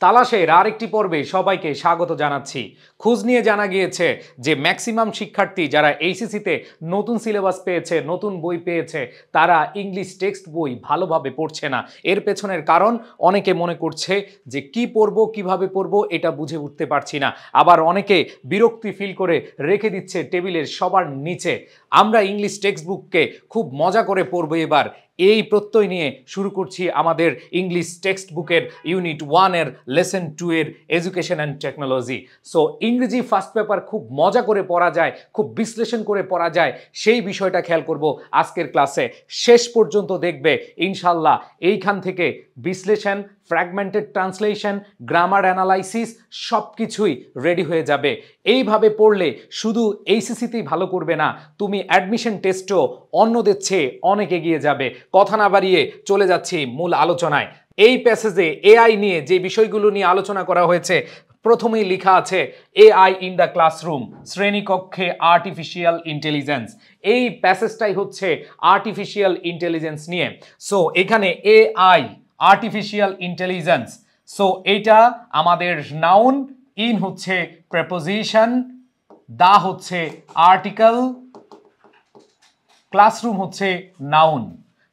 তালাশের আরেকটি পর্বে সবাইকে স্বাগত জানাচ্ছি। খোঁজ নিয়ে জানা গিয়েছে যে ম্যাক্সিমাম শিক্ষার্থী যারা এইচএসসিতে নতুন সিলেবাস পেয়েছে, নতুন বই পেয়েছে, তারা ইংলিশ টেক্সট বই ভালোভাবে পড়ছে না। এর পেছনের কারণ অনেকে মনে করছে যে কি পড়বো, কিভাবে পড়বো এটা বুঝে উঠতে পারছি না। আবার অনেকে বিরক্তি ফিল করে রেখে দিচ্ছে টেবিলের সবার নিচে। আমরা ইংলিশ টেক্সট বুককে খুব মজা করে পড়বো এবার, এই প্রত্যয় নিয়ে শুরু করছি আমাদের ইংলিশ টেক্সট বুকের ইউনিট 1 এর লেসন 2 এর এডুকেশন অ্যান্ড টেকনোলজি। সো ইংরেজি ফার্স্ট পেপার খুব মজা করে পড়া যায়, খুব বিশ্লেষণ করে পড়া যায়, সেই বিষয়টা খেয়াল করব আজকের ক্লাসে। শেষ পর্যন্ত দেখবে ইনশাল্লাহ এইখান থেকে বিশ্লেষণ, ফ্র্যাগমেন্টেড ট্রান্সলেশন, গ্রামার অ্যানালাইসিস সব কিছুই রেডি হয়ে যাবে। এইভাবে পড়লে শুধু এইচএসসিতেই ভালো করবে না, তুমি অ্যাডমিশন টেস্টও অন্যদের চেয়ে অনেক এগিয়ে যাবে। কথা না বাড়িয়ে চলে যাচ্ছি মূল আলোচনায়। এই প্যাসেজে এআই নিয়ে যে বিষয়গুলো নিয়ে আলোচনা করা হয়েছে, প্রথমেই লেখা আছে এআই ইন দ্য ক্লাসরুম, শ্রেণীকক্ষে আর্টিফিশিয়াল ইন্টেলিজেন্স। এই প্যাসেজটাই হচ্ছে আর্টিফিশিয়াল ইন্টেলিজেন্স নিয়ে। সো এখানে এআই আর্টিফিশিয়াল ইন্টেলিজেন্স, সো এটা আমাদের নাউন, ইন হচ্ছে প্রেপোজিশন, দা হচ্ছে আর্টিকেল, ক্লাসরুম হচ্ছে নাউন।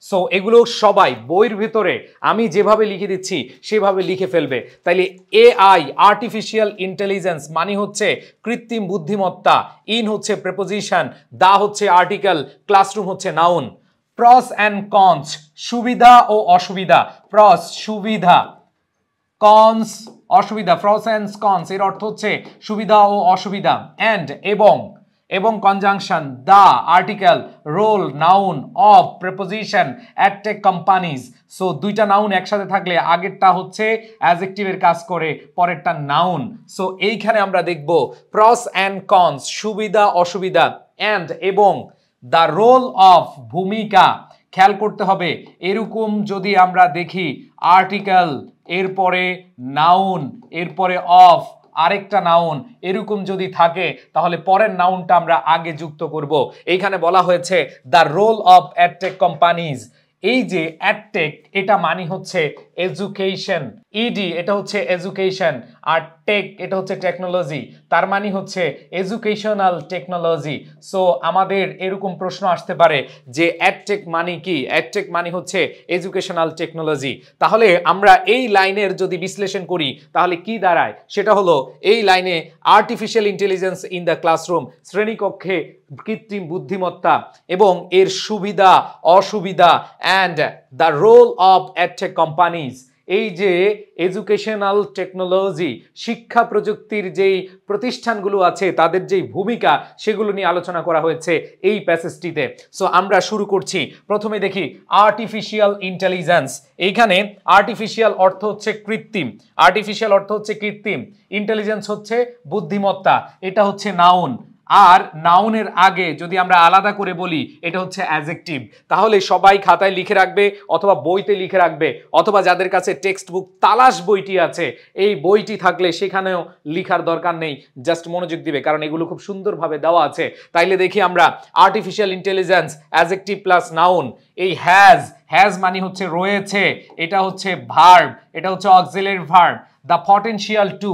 সো এগুলো সবাই বইয়ের ভিতরে আমি যেভাবে লিখে দিচ্ছি সেভাবে লিখে ফেলবে। তাইলে এআই আর্টিফিশিয়াল ইন্টেলিজেন্স মানে হচ্ছে কৃত্রিম বুদ্ধিমত্তা, ইন হচ্ছে প্রেপোজিশন, দা হচ্ছে আর্টিকেল, ক্লাসরুম হচ্ছে নাউন। প্রস অ্যান্ড কনস, সুবিধা ও অসুবিধা। প্রস সুবিধা, কনস অসুবিধা। প্রস অ্যান্ড কনস এর অর্থ হচ্ছে সুবিধা ও অসুবিধা। অ্যান্ড এবং conjunction, the article, role noun, of preposition, edtech companies. So দুইটা নাউন একসাথে থাকলে আগেরটা হচ্ছে অ্যাডজেক্টিভের কাজ করে, পরেরটা নাউন। সো এইখানে আমরা দেখব প্রস অ্যান্ড কনস, সুবিধা অসুবিধা, অ্যান্ড এবং দ্য রোল অফ ভূমিকা। খেয়াল করতে হবে, এরকম যদি আমরা দেখি আর্টিকেল, এরপরে নাউন, এরপরে অফ, আরেকটা নাউন, এরকম যদি থাকে তাহলে পরের নাউনটা আমরা আগে যুক্ত করব। এইখানে বলা হয়েছে the role of edtech companies. এই যে অ্যাডটেক, এটা মানে হচ্ছে এডুকেশন, ইডি এটা হচ্ছে এডুকেশন, আর টেক এটা হচ্ছে টেকনোলজি, তার মানে হচ্ছে এডুকেশনাল টেকনোলজি। সো আমাদের এরকম প্রশ্ন আসতে পারে যে অ্যাডটেক মানে কি? অ্যাডটেক মানে হচ্ছে এডুকেশনাল টেকনোলজি। তাহলে আমরা এই লাইনের যদি বিশ্লেষণ করি তাহলে কি দাঁড়ায়? সেটা হলো এই লাইনে artificial intelligence in the classroom, শ্রেণীকক্ষে কৃত্রিম বুদ্ধিমত্তা এবং এর সুবিধা অসুবিধা, and the role of edtech companies. এই যে এডুকেশনাল টেকনোলজি, শিক্ষা প্রযুক্তির যেই প্রতিষ্ঠানগুলো আছে তাদের যেই ভূমিকা, সেগুলো নিয়ে আলোচনা করা হয়েছে এই প্যাসেজটিতে। সো আমরা শুরু করছি। প্রথমে দেখি আর্টিফিশিয়াল ইন্টেলিজেন্স। এইখানে আর্টিফিশিয়াল অর্থ হচ্ছে কৃত্রিম, আর্টিফিশিয়াল অর্থ হচ্ছে কৃত্রিম, ইন্টেলিজেন্স হচ্ছে বুদ্ধিমত্তা, এটা হচ্ছে নাউন। আর নাউনের আগে যদি আমরা আলাদা করে বলি এটা হচ্ছে অ্যাডজেক্টিভ। তাহলে সবাই খাতায় লিখে রাখবে অথবা বইতে লিখে রাখবে, অথবা যাদের কাছে টেক্সট বুক তালাশ বইটি আছে, এই বইটি থাকলে সেখানেও লিখার দরকার নেই, জাস্ট মনোযোগ দিবে, কারণ এগুলো খুব সুন্দরভাবে দেওয়া আছে। তাইলে দেখি আমরা artificial intelligence, adjective plus noun. এই হ্যাজ মানে হচ্ছে রয়েছে, এটা হচ্ছে ভার্ব, এটা হচ্ছে auxiliary verb. The potential to,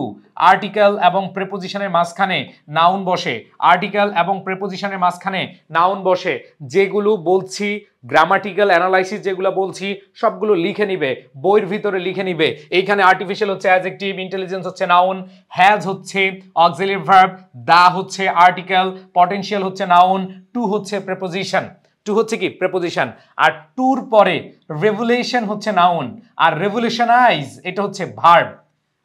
article এবং প্রেপোজিশনের মাঝখানে নাউন বসে, আর্টিকেল এবং প্রেপোজিশনের মাঝখানে নাউন বসে। যেগুলো বলছি গ্রামাটিক্যাল অ্যানালাইসিস যেগুলো বলছি সবগুলো লিখে নিবে, বইয়ের ভিতরে লিখে নিবে। এইখানে আর্টিফিশিয়াল হচ্ছে অ্যাডজেক্টিভ, ইন্টেলিজেন্স হচ্ছে নাউন, হ্যাজ হচ্ছে অক্সিলারি ভার্ব, দা হচ্ছে আর্টিকেল, পটেনশিয়াল হচ্ছে নাউন, টু হচ্ছে প্রেপোজিশন। টু হচ্ছে কি? প্রেপোজিশন। আর টুর পরে রেভুলেশন হচ্ছে নাউন, আর রেভুলেশনাইজ এটা হচ্ছে ভার্ব।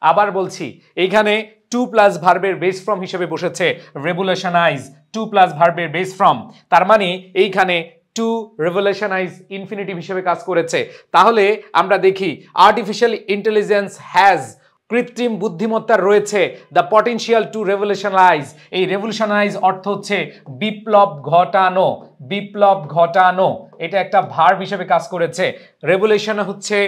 আবার বলছি, এইখানে টু প্লাস ভার্বের বেস ফর্ম হিসেবে বসেছে রেভুলেশনাইজ, টু প্লাস ভার্বের বেস ফর্ম, তার মানে এইখানে টু রেভুলেশনাইজ ইনফিনিটিভ হিসেবে কাজ করেছে। তাহলে আমরা দেখি আর্টিফিশিয়াল ইন্টেলিজেন্স হ্যাজ, কৃত্রিম বুদ্ধিমত্তা রয়েছে, দ্য পটেনশিয়াল টু রেভুলেশনাইজ। এই রেভুলেশনাইজ অর্থ হচ্ছে বিপ্লব ঘটানো, বিপ্লব ঘটানো, এটা একটা ভার্ব হিসেবে কাজ করেছে। রেভুলেশন হচ্ছে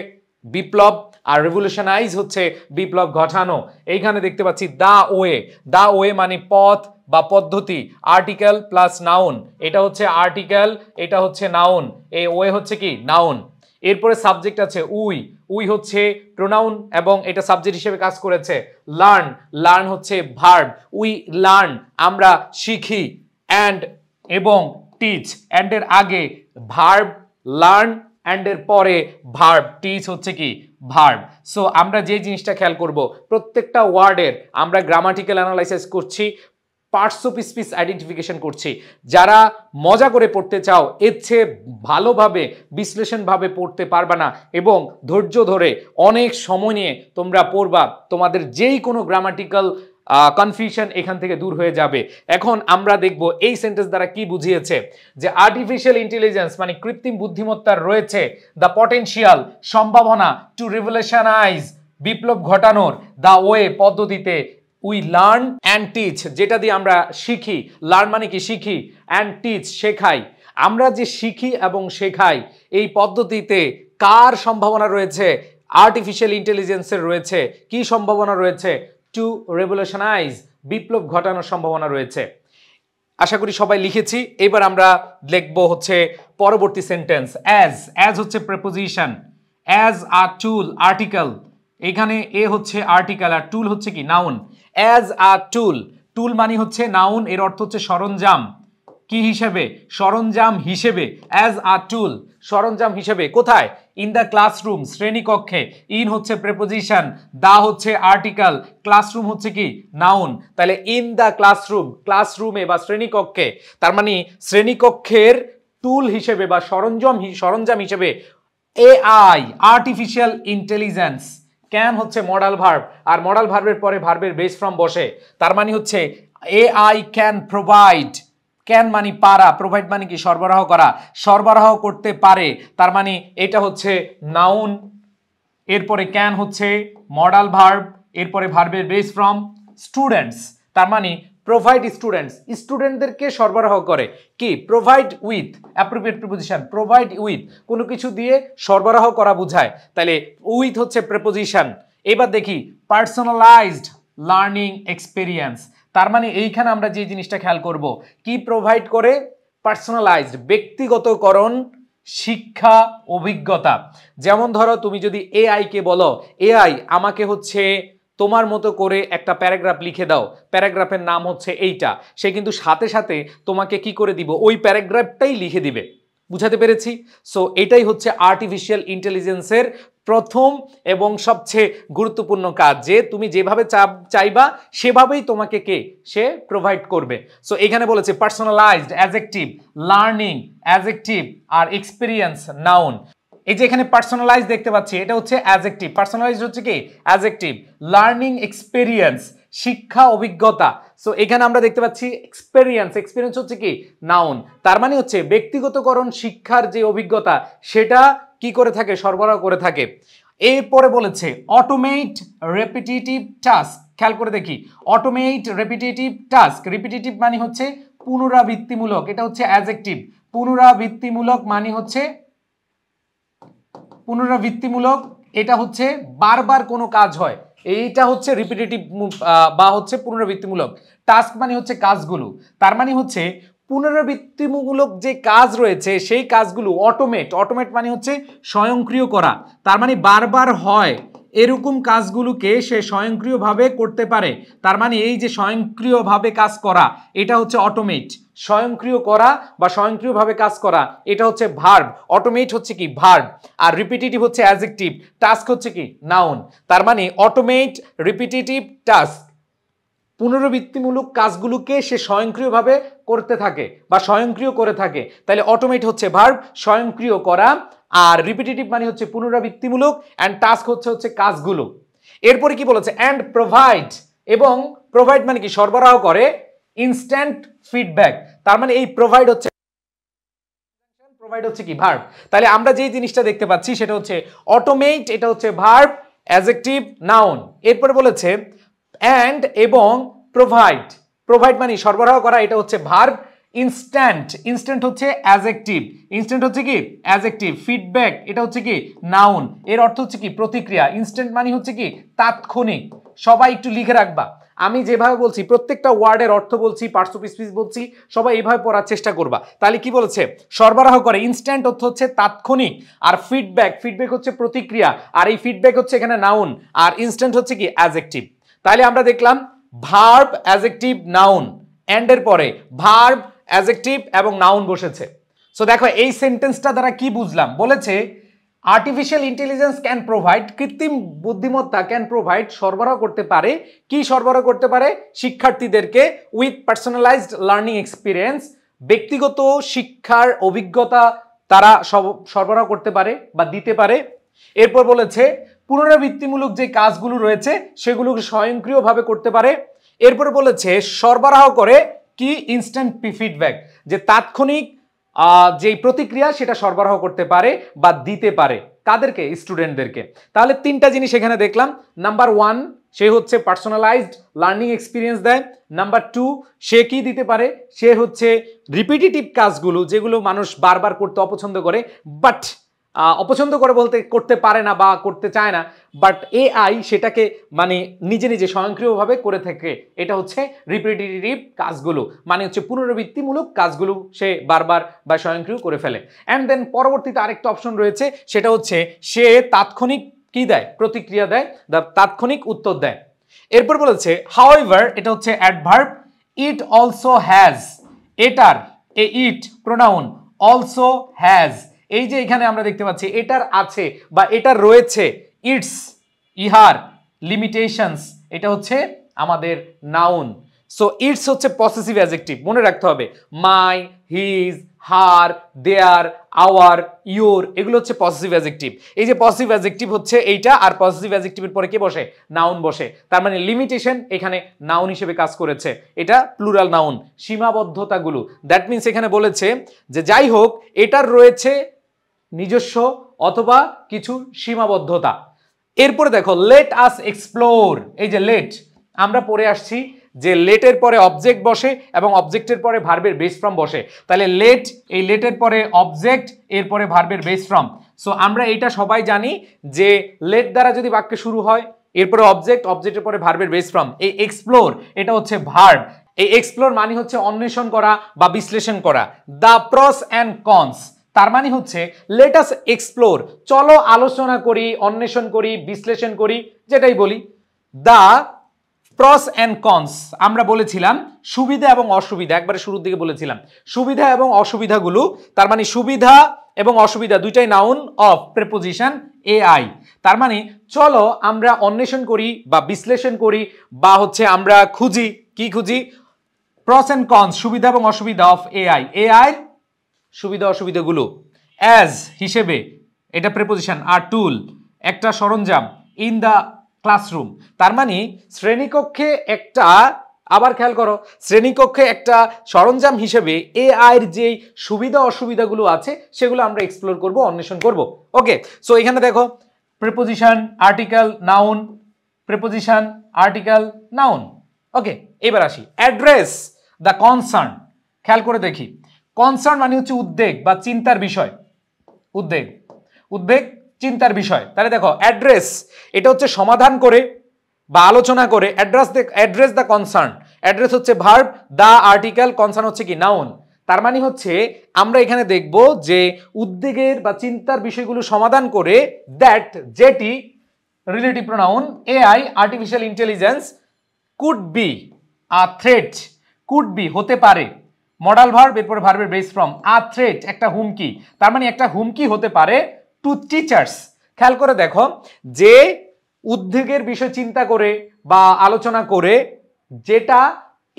বিপ্লব আর রেভুলেশনাইজ হচ্ছে বিপ্লব ঘটানো। এইখানে দেখতে পাচ্ছি দা ওয়ে, দা ওয়ে মানে পথ বা পদ্ধতি, আর্টিকেল প্লাস নাউন, এটা হচ্ছে আর্টিকেল, এটা হচ্ছে নাউন, এই ওয়ে হচ্ছে কি? নাউন। এরপরে সাবজেক্ট আছে উই, উই হচ্ছে প্রোনাউন এবং এটা সাবজেক্ট হিসেবে কাজ করেছে। লার্ন, লার্ন হচ্ছে ভার্ব, উই লার্ন আমরা শিখি। অ্যান্ড এবং টিচ, অ্যান্ড এর আগে ভার্ব লার্ন, অ্যান্ড এর পরে ভার্ব, টিচ হচ্ছে কি ভার্ব। সো আমরা যে জিনিসটা খেয়াল করব, প্রত্যেকটা ওয়ার্ডের আমরা গ্রামাটিক্যাল অ্যানালাইসিস করছি, পার্টস অফ স্পিচ আইডেন্টিফিকেশন করছি। যারা মজা করে পড়তে চাও, এর চেয়ে ভালোভাবে বিশ্লেষণভাবে পড়তে পারবা না, এবং ধৈর্য ধরে অনেক সময় নিয়ে তোমরা পড়বা, তোমাদের যেই কোনো গ্রামাটিক্যাল কনফিউশন এখান থেকে দূর হয়ে যাবে। এখন আমরা দেখব এই সেন্টেন্স দ্বারা কি বুঝিয়েছে, যে আর্টিফিশিয়াল ইন্টেলিজেন্স মানে কৃত্রিম বুদ্ধিমত্তার রয়েছে দ্য পটেনশিয়াল সম্ভাবনা টু রিভলিউশনাইজ বিপ্লব ঘটানোর, দ্য ওয়ে পদ্ধতিতে, উই লার্ন অ্যান্ড টিচ যেটা দিয়ে আমরা শিখি, লার্ন মানে কি শিখি, অ্যান্ড টিচ শেখাই, আমরা যে শিখি এবং শেখাই এই পদ্ধতিতে কার সম্ভাবনা রয়েছে, আর্টিফিশিয়াল ইন্টেলিজেন্সের রয়েছে। কি সম্ভাবনা রয়েছে? টু রেভলিউশনাইজ বিপ্লব ঘটানোর সম্ভাবনা রয়েছে। আশা করি সবাই লিখেছি। এবার আমরা লিখব হচ্ছে পরবর্তী সেন্টেন্স। অ্যাজ হচ্ছে preposition, as a tool article, এখানে এ হচ্ছে আর্টিকেল আর টুল হচ্ছে কি নাউন। অ্যাজ আ টুল, টুল মানে হচ্ছে নাউন, এর অর্থ হচ্ছে সরঞ্জাম। কি হিসেবে? সরঞ্জাম হিসেবে। অ্যাজ আ টুল সরঞ্জাম হিসেবে। কোথায়? ইন দ্য ক্লাসরুম শ্রেণীকক্ষে। ইন হচ্ছে প্রেপোজিশন, দা হচ্ছে আর্টিকেল, ক্লাসরুম হচ্ছে কি নাউন। তাহলে ইন দ্য ক্লাসরুম, ক্লাসরুমে বা শ্রেণীকক্ষে, তার মানে শ্রেণীকক্ষের টুল হিসেবে বা সরঞ্জাম হিসেবে এআই আর্টিফিশিয়াল ইন্টেলিজেন্স। ক্যান হচ্ছে মডাল ভার্ব, আর মডাল ভার্বের পরে ভার্বের বেস ফর্ম বসে, তার মানে হচ্ছে এআই ক্যান প্রোভাইড। ক্যান মানে পারা, প্রোভাইড মানে কি সরবরাহ করা, সরবরাহ করতে পারে, তার মানে এটা হচ্ছে নাউন। এরপরে ক্যান হচ্ছে মডাল ভার্ব, এরপরে ভার্বের বেস ফর্ম স্টুডেন্টস, তার মানে প্রোভাইড স্টুডেন্টস, স্টুডেন্টদেরকে সরবরাহ করে। কি? Provide with appropriate preposition, provide with কোনো কিছু দিয়ে সরবরাহ করা বোঝায়, তাহলে উইথ হচ্ছে প্রিপোজিশন। এবার দেখি পার্সোনালাইজড লার্নিং এক্সপেরিয়েন্স, তার মানে এইখানে আমরা যে জিনিসটা খেয়াল করব, কি প্রোভাইড করে? পার্সোনালাইজড ব্যক্তিগতকরণ শিক্ষা অভিজ্ঞতা। যেমন ধরো তুমি যদি এআই কে বলো, এআই আমাকে হচ্ছে তোমার মতো করে একটা প্যারাগ্রাফ লিখে দাও, প্যারাগ্রাফের নাম হচ্ছে এইটা, সে কিন্তু সাথে সাথে তোমাকে কি করে দিব? ওই প্যারাগ্রাফটাই লিখে দিবে। বুঝাতে পেরেছি? সো এটাই হচ্ছে আর্টিফিশিয়াল ইন্টেলিজেন্সের প্রথম এবং সবচেয়ে গুরুত্বপূর্ণ কাজ, যে তুমি যেভাবে চাইবা সেভাবেই তোমাকে কে সে প্রোভাইড করবে। সো এখানে বলেছে পার্সোনালাইজড অ্যাডজেক্টিভ, লার্নিং অ্যাডজেক্টিভ, আর এক্সপেরিয়েন্স নাউন। এই যে এখানে পার্সোনালাইজ দেখতে পাচ্ছি, এটা হচ্ছে অ্যাডজেক্টিভ, পার্সোনালাইজড হচ্ছে কি অ্যাডজেক্টিভ, লার্নিং এক্সপেরিয়েন্স শিক্ষা অভিজ্ঞতা। সো এখানে আমরা দেখতে পাচ্ছি এক্সপেরিয়েন্স, এক্সপেরিয়েন্স হচ্ছে কি নাউন, তার মানে হচ্ছে ব্যক্তিগতকরণ শিক্ষার যে অভিজ্ঞতা সেটা কি করে থাকে? সরবরাহ করে থাকে। এরপরে বলেছে অটোমেট রেপিটেটিভ টাস্ক, খেয়াল করে দেখি অটোমেট রেপিটেটিভ টাস্ক, রিপিটেটিভ মানে হচ্ছে পুনরাবৃত্তিমূলক, এটা হচ্ছে অ্যাডজেক্টিভ, পুনরাবৃত্তিমূলক মানে হচ্ছে পুনরাবৃত্তিমূলক, এটা হচ্ছে বারবার কোনো কাজ হয়, এইটা হচ্ছে রিপিটেটিভ বা হচ্ছে পুনরাবৃত্তিমূলক। টাস্ক মানে হচ্ছে কাজগুলো, তার মানে হচ্ছে পুনরাবৃত্তিমূলক যে কাজ রয়েছে সেই কাজগুলো অটোমেট, অটোমেট মানে হচ্ছে স্বয়ংক্রিয় করা, তার মানে বারবার হয় এরকম কাজগুলোকে সে স্বয়ংক্রিয়ভাবে করতে পারে। তার মানে এই যে স্বয়ংক্রিয়ভাবে কাজ করা এটা হচ্ছে অটোমেট, স্বয়ংক্রিয় করা বা স্বয়ংক্রিয়ভাবে কাজ করা এটা হচ্ছে ভার্ব, অটোমেট হচ্ছে কি ভার্ব, আর রিপিটেটিভ হচ্ছে অ্যাডজেক্টিভ, টাস্ক হচ্ছে কি নাউন। তার মানে অটোমেট রিপিটেটিভ টাস্ক, পুনরাবৃত্তিমূলক কাজগুলোকে সে স্বয়ংক্রিয়ভাবে করতে থাকে বা স্বয়ংক্রিয় করে থাকে, তাহলে অটোমেট হচ্ছে ভার্ব স্বয়ংক্রিয় করা, আর রিপিটেটিভ মানে হচ্ছে পুনরাবৃত্তিমূলক, অ্যান্ড টাস্ক হচ্ছে কাজগুলো। এরপরে কি বলেছে? অ্যান্ড প্রোভাইড, এবং প্রোভাইড মানে কি সরবরাহ করে ইনস্ট্যান্ট ফিডব্যাক, তার মানে এই প্রোভাইড হচ্ছে কি ভার্ব। তাহলে আমরা যে জিনিসটা দেখতে পাচ্ছি সেটা হচ্ছে অটোমেট, এটা হচ্ছে ভার্ব, অ্যাডজেক্টিভ, নাউন। এরপরে বলেছে অ্যান্ড এবং প্রোভাইড, প্রোভাইড মানে সরবরাহ করা, এটা হচ্ছে ভার্ব, ইনস্ট্যান্ট, ইনস্ট্যান্ট হচ্ছে অ্যাডজেক্টিভ, ইনস্ট্যান্ট হচ্ছে কি অ্যাডজেক্টিভ, ফিডব্যাক এটা হচ্ছে কি নাউন, এর অর্থ হচ্ছে কি প্রতিক্রিয়া, ইনস্ট্যান্ট মানে হচ্ছে কি তাৎক্ষণিক। সবাই একটু লিখে রাখবা, আমি যেভাবে বলছি প্রত্যেকটা ওয়ার্ডের অর্থ বলছি, পার্টস অফ স্পিচ বলছি, সবাই এইভাবে পড়ার চেষ্টা করবা। তাহলে কি বলেছে? সরবরাহ করে, ইনস্ট্যান্ট অর্থ হচ্ছে তাৎক্ষণিক, আর ফিডব্যাক, ফিডব্যাক হচ্ছে প্রতিক্রিয়া, আর এই ফিডব্যাক হচ্ছে এখানে নাউন, আর ইনস্ট্যান্ট হচ্ছে কি অ্যাডজেক্টিভ। তাহলে আমরা দেখলাম ভার্ব, অ্যাডজেক্টিভ, নাউন, এন্ড এর পরে ভার্ব, অ্যাডজেক্টিভ এবং নাউন বসেছে। সো দেখো এই সেন্টেন্সটা দ্বারা কি বুঝলাম? বলেছে আর্টিফিশিয়াল ইন্টেলিজেন্স ক্যান প্রোভাইড, কৃত্রিম বুদ্ধিমত্তা ক্যান প্রোভাইড, সরবরাহ করতে পারে, কি সরবরাহ করতে পারে? শিক্ষার্থীদেরকে উইথ পার্সোনালাইজড লার্নিং এক্সপিরিয়েন্স, ব্যক্তিগত শিক্ষার অভিজ্ঞতা তারা সরবরাহ করতে পারে বা দিতে পারে। এরপর বলেছে পুনরাবৃত্তিমূলক যে কাজগুলো রয়েছে সেগুলো স্বয়ংক্রিয়ভাবে করতে পারে। এরপর বলেছে সরবরাহ করে কি? ইনস্ট্যান্ট ফিডব্যাক, যে তাৎক্ষণিক যেই প্রতিক্রিয়া সেটা সরবরাহ করতে পারে বা দিতে পারে। কাদেরকে? স্টুডেন্টদেরকে। তাহলে তিনটা জিনিস এখানে দেখলাম। নাম্বার 1 সে হচ্ছে পার্সোনালাইজড লার্নিং এক্সপিরিয়েন্স দেয়। নাম্বার 2 সে কি দিতে পারে? সে হচ্ছে রিপিটিটিভ কাজগুলো যেগুলো মানুষ বারবার করতে অপছন্দ করে, বাট অপছন্দ করে বলতে করতে পারে না বা করতে চায় না, বাট এআই সেটাকে মানে নিজে নিজে স্বয়ংক্রিয়ভাবে করে থাকে। এটা হচ্ছে রিপিটিটিভ কাজগুলো, মানে হচ্ছে পুনরাবৃত্তিমূলক কাজগুলো সে বারবার বা স্বয়ংক্রিয় করে ফেলে। অ্যান্ড দেন পরবর্তীতে আরেকটা অপশন রয়েছে, সেটা হচ্ছে সে তাৎক্ষণিক কি দেয়? প্রতিক্রিয়া দেয়, তাৎক্ষণিক উত্তর দেয়। এরপর বলেছে হাউএভার, এটা হচ্ছে অ্যাডভার্ব, ইট অলসো হ্যাজ, এটার ইট প্রোনাউন অলসো হ্যাজ, এই যে এখানে আমরা দেখতে পাচ্ছি এটার আছে বা এটার রয়েছে, ইটস, ইহার, লিমিটেশনস, এটা হচ্ছে আমাদের নাউন। সো ইটস হচ্ছে পসেসিভ অ্যাডজেক্টিভ, মনে রাখতে হবে। My, his, her, their, our, your, এগুলো হচ্ছে পসেসিভ অ্যাডজেক্টিভ। এই যে পসেসিভ অ্যাডজেক্টিভ হচ্ছে এইটা, আর পসেসিভ অ্যাডজেক্টিভের পরে কে বসে? নাউন বসে। তার মানে লিমিটেশন এখানে নাউন হিসেবে কাজ করেছে, এটা প্লুরাল নাউন। সীমাবদ্ধতাগুলো, দ্যাট মিনস এখানে বলেছে যে যাই হোক এটার রয়েছে নিজস্ব অথবা কিছু সীমাবদ্ধতা। এরপরে দেখো লেট আস এক্সপ্লোর, এই যে লেট আমরা পড়ে আসছি যে লেটের পরে অবজেক্ট বসে এবং অবজেক্টের পরে ভার্বের বেস ফর্ম বসে। তাহলে লেট, এই লেটের পরে অবজেক্ট, এরপরে ভার্বের বেস ফর্ম। সো আমরা এটা সবাই জানি যে লেট দ্বারা যদি বাক্যে শুরু হয়, এরপরে অবজেক্ট, অবজেক্টের পরে ভার্বের বেস ফর্ম। এই এক্সপ্লোর এটা হচ্ছে ভার্ব। এই এক্সপ্লোর মানে হচ্ছে অন্বেষণ করা বা বিশ্লেষণ করা। দ্য প্রস অ্যান্ড কনস, তার মানে হচ্ছে লেট আস এক্সপ্লোর, চলো আলোচনা করি, অন্বেষণ করি, বিশ্লেষণ করি, যেটাই বলি। দ্য প্রস অ্যান্ড কনস, আমরা বলেছিলাম সুবিধা এবং অসুবিধা, একবারে শুরুর দিকে বলেছিলাম সুবিধা এবং অসুবিধাগুলো। তার মানে সুবিধা এবং অসুবিধা দুইটাই নাউন অফ প্রিপোজিশন এআই। তার মানে চলো আমরা অন্বেষণ করি বা বিশ্লেষণ করি বা হচ্ছে আমরা খুঁজি, কি খুঁজি? প্রস অ্যান্ড কনস, সুবিধা এবং অসুবিধা অফ এআই, এআই সুবিধা অসুবিধাগুলো। অ্যাজ হিসেবে, এটা প্রিপোজিশন, আর টুল একটা সরঞ্জাম, ইন দ্য ক্লাসরুম, তার মানে শ্রেণীকক্ষে একটা, আবার খেয়াল করো, শ্রেণীকক্ষে একটা সরঞ্জাম হিসেবে এআই এর যে সুবিধা অসুবিধাগুলো আছে সেগুলো আমরা এক্সপ্লোর করব, অন্বেষণ করব। ওকে, সো এখানে দেখো preposition, article, noun, preposition, article, noun. Okay, এবার আসি অ্যাড্রেস দ্য কনসার্ন। খেয়াল করে দেখি, কনসার্ন মানে হচ্ছে উদ্বেগ বা চিন্তার বিষয়, উদ্বেগ, উদ্বেগ, চিন্তার বিষয়। তাহলে দেখো অ্যাড্রেস এটা হচ্ছে সমাধান করে বা আলোচনা করে, অ্যাড্রেস দ্য কনসার্ন, অ্যাড্রেস হচ্ছে ভার্ব, দ্য আর্টিকেল, কনসার্ন হচ্ছে কি নাউন। তার মানে হচ্ছে আমরা এখানে দেখব যে উদ্বেগের বা চিন্তার বিষয়গুলো সমাধান করে, দ্যাট যেটি relative pronoun AI artificial intelligence could be a threat, could be হতে পারে, মডাল ভার্ব, এরপরে ভার্বের বেস ফর্ম, আ থ্রেট একটা হুমকি, তার মানে একটা হুমকি হতে পারে টু টিচার্স। খেয়াল করে দেখো যে উদ্বেগের বিষয় চিন্তা করে বা আলোচনা করে যেটা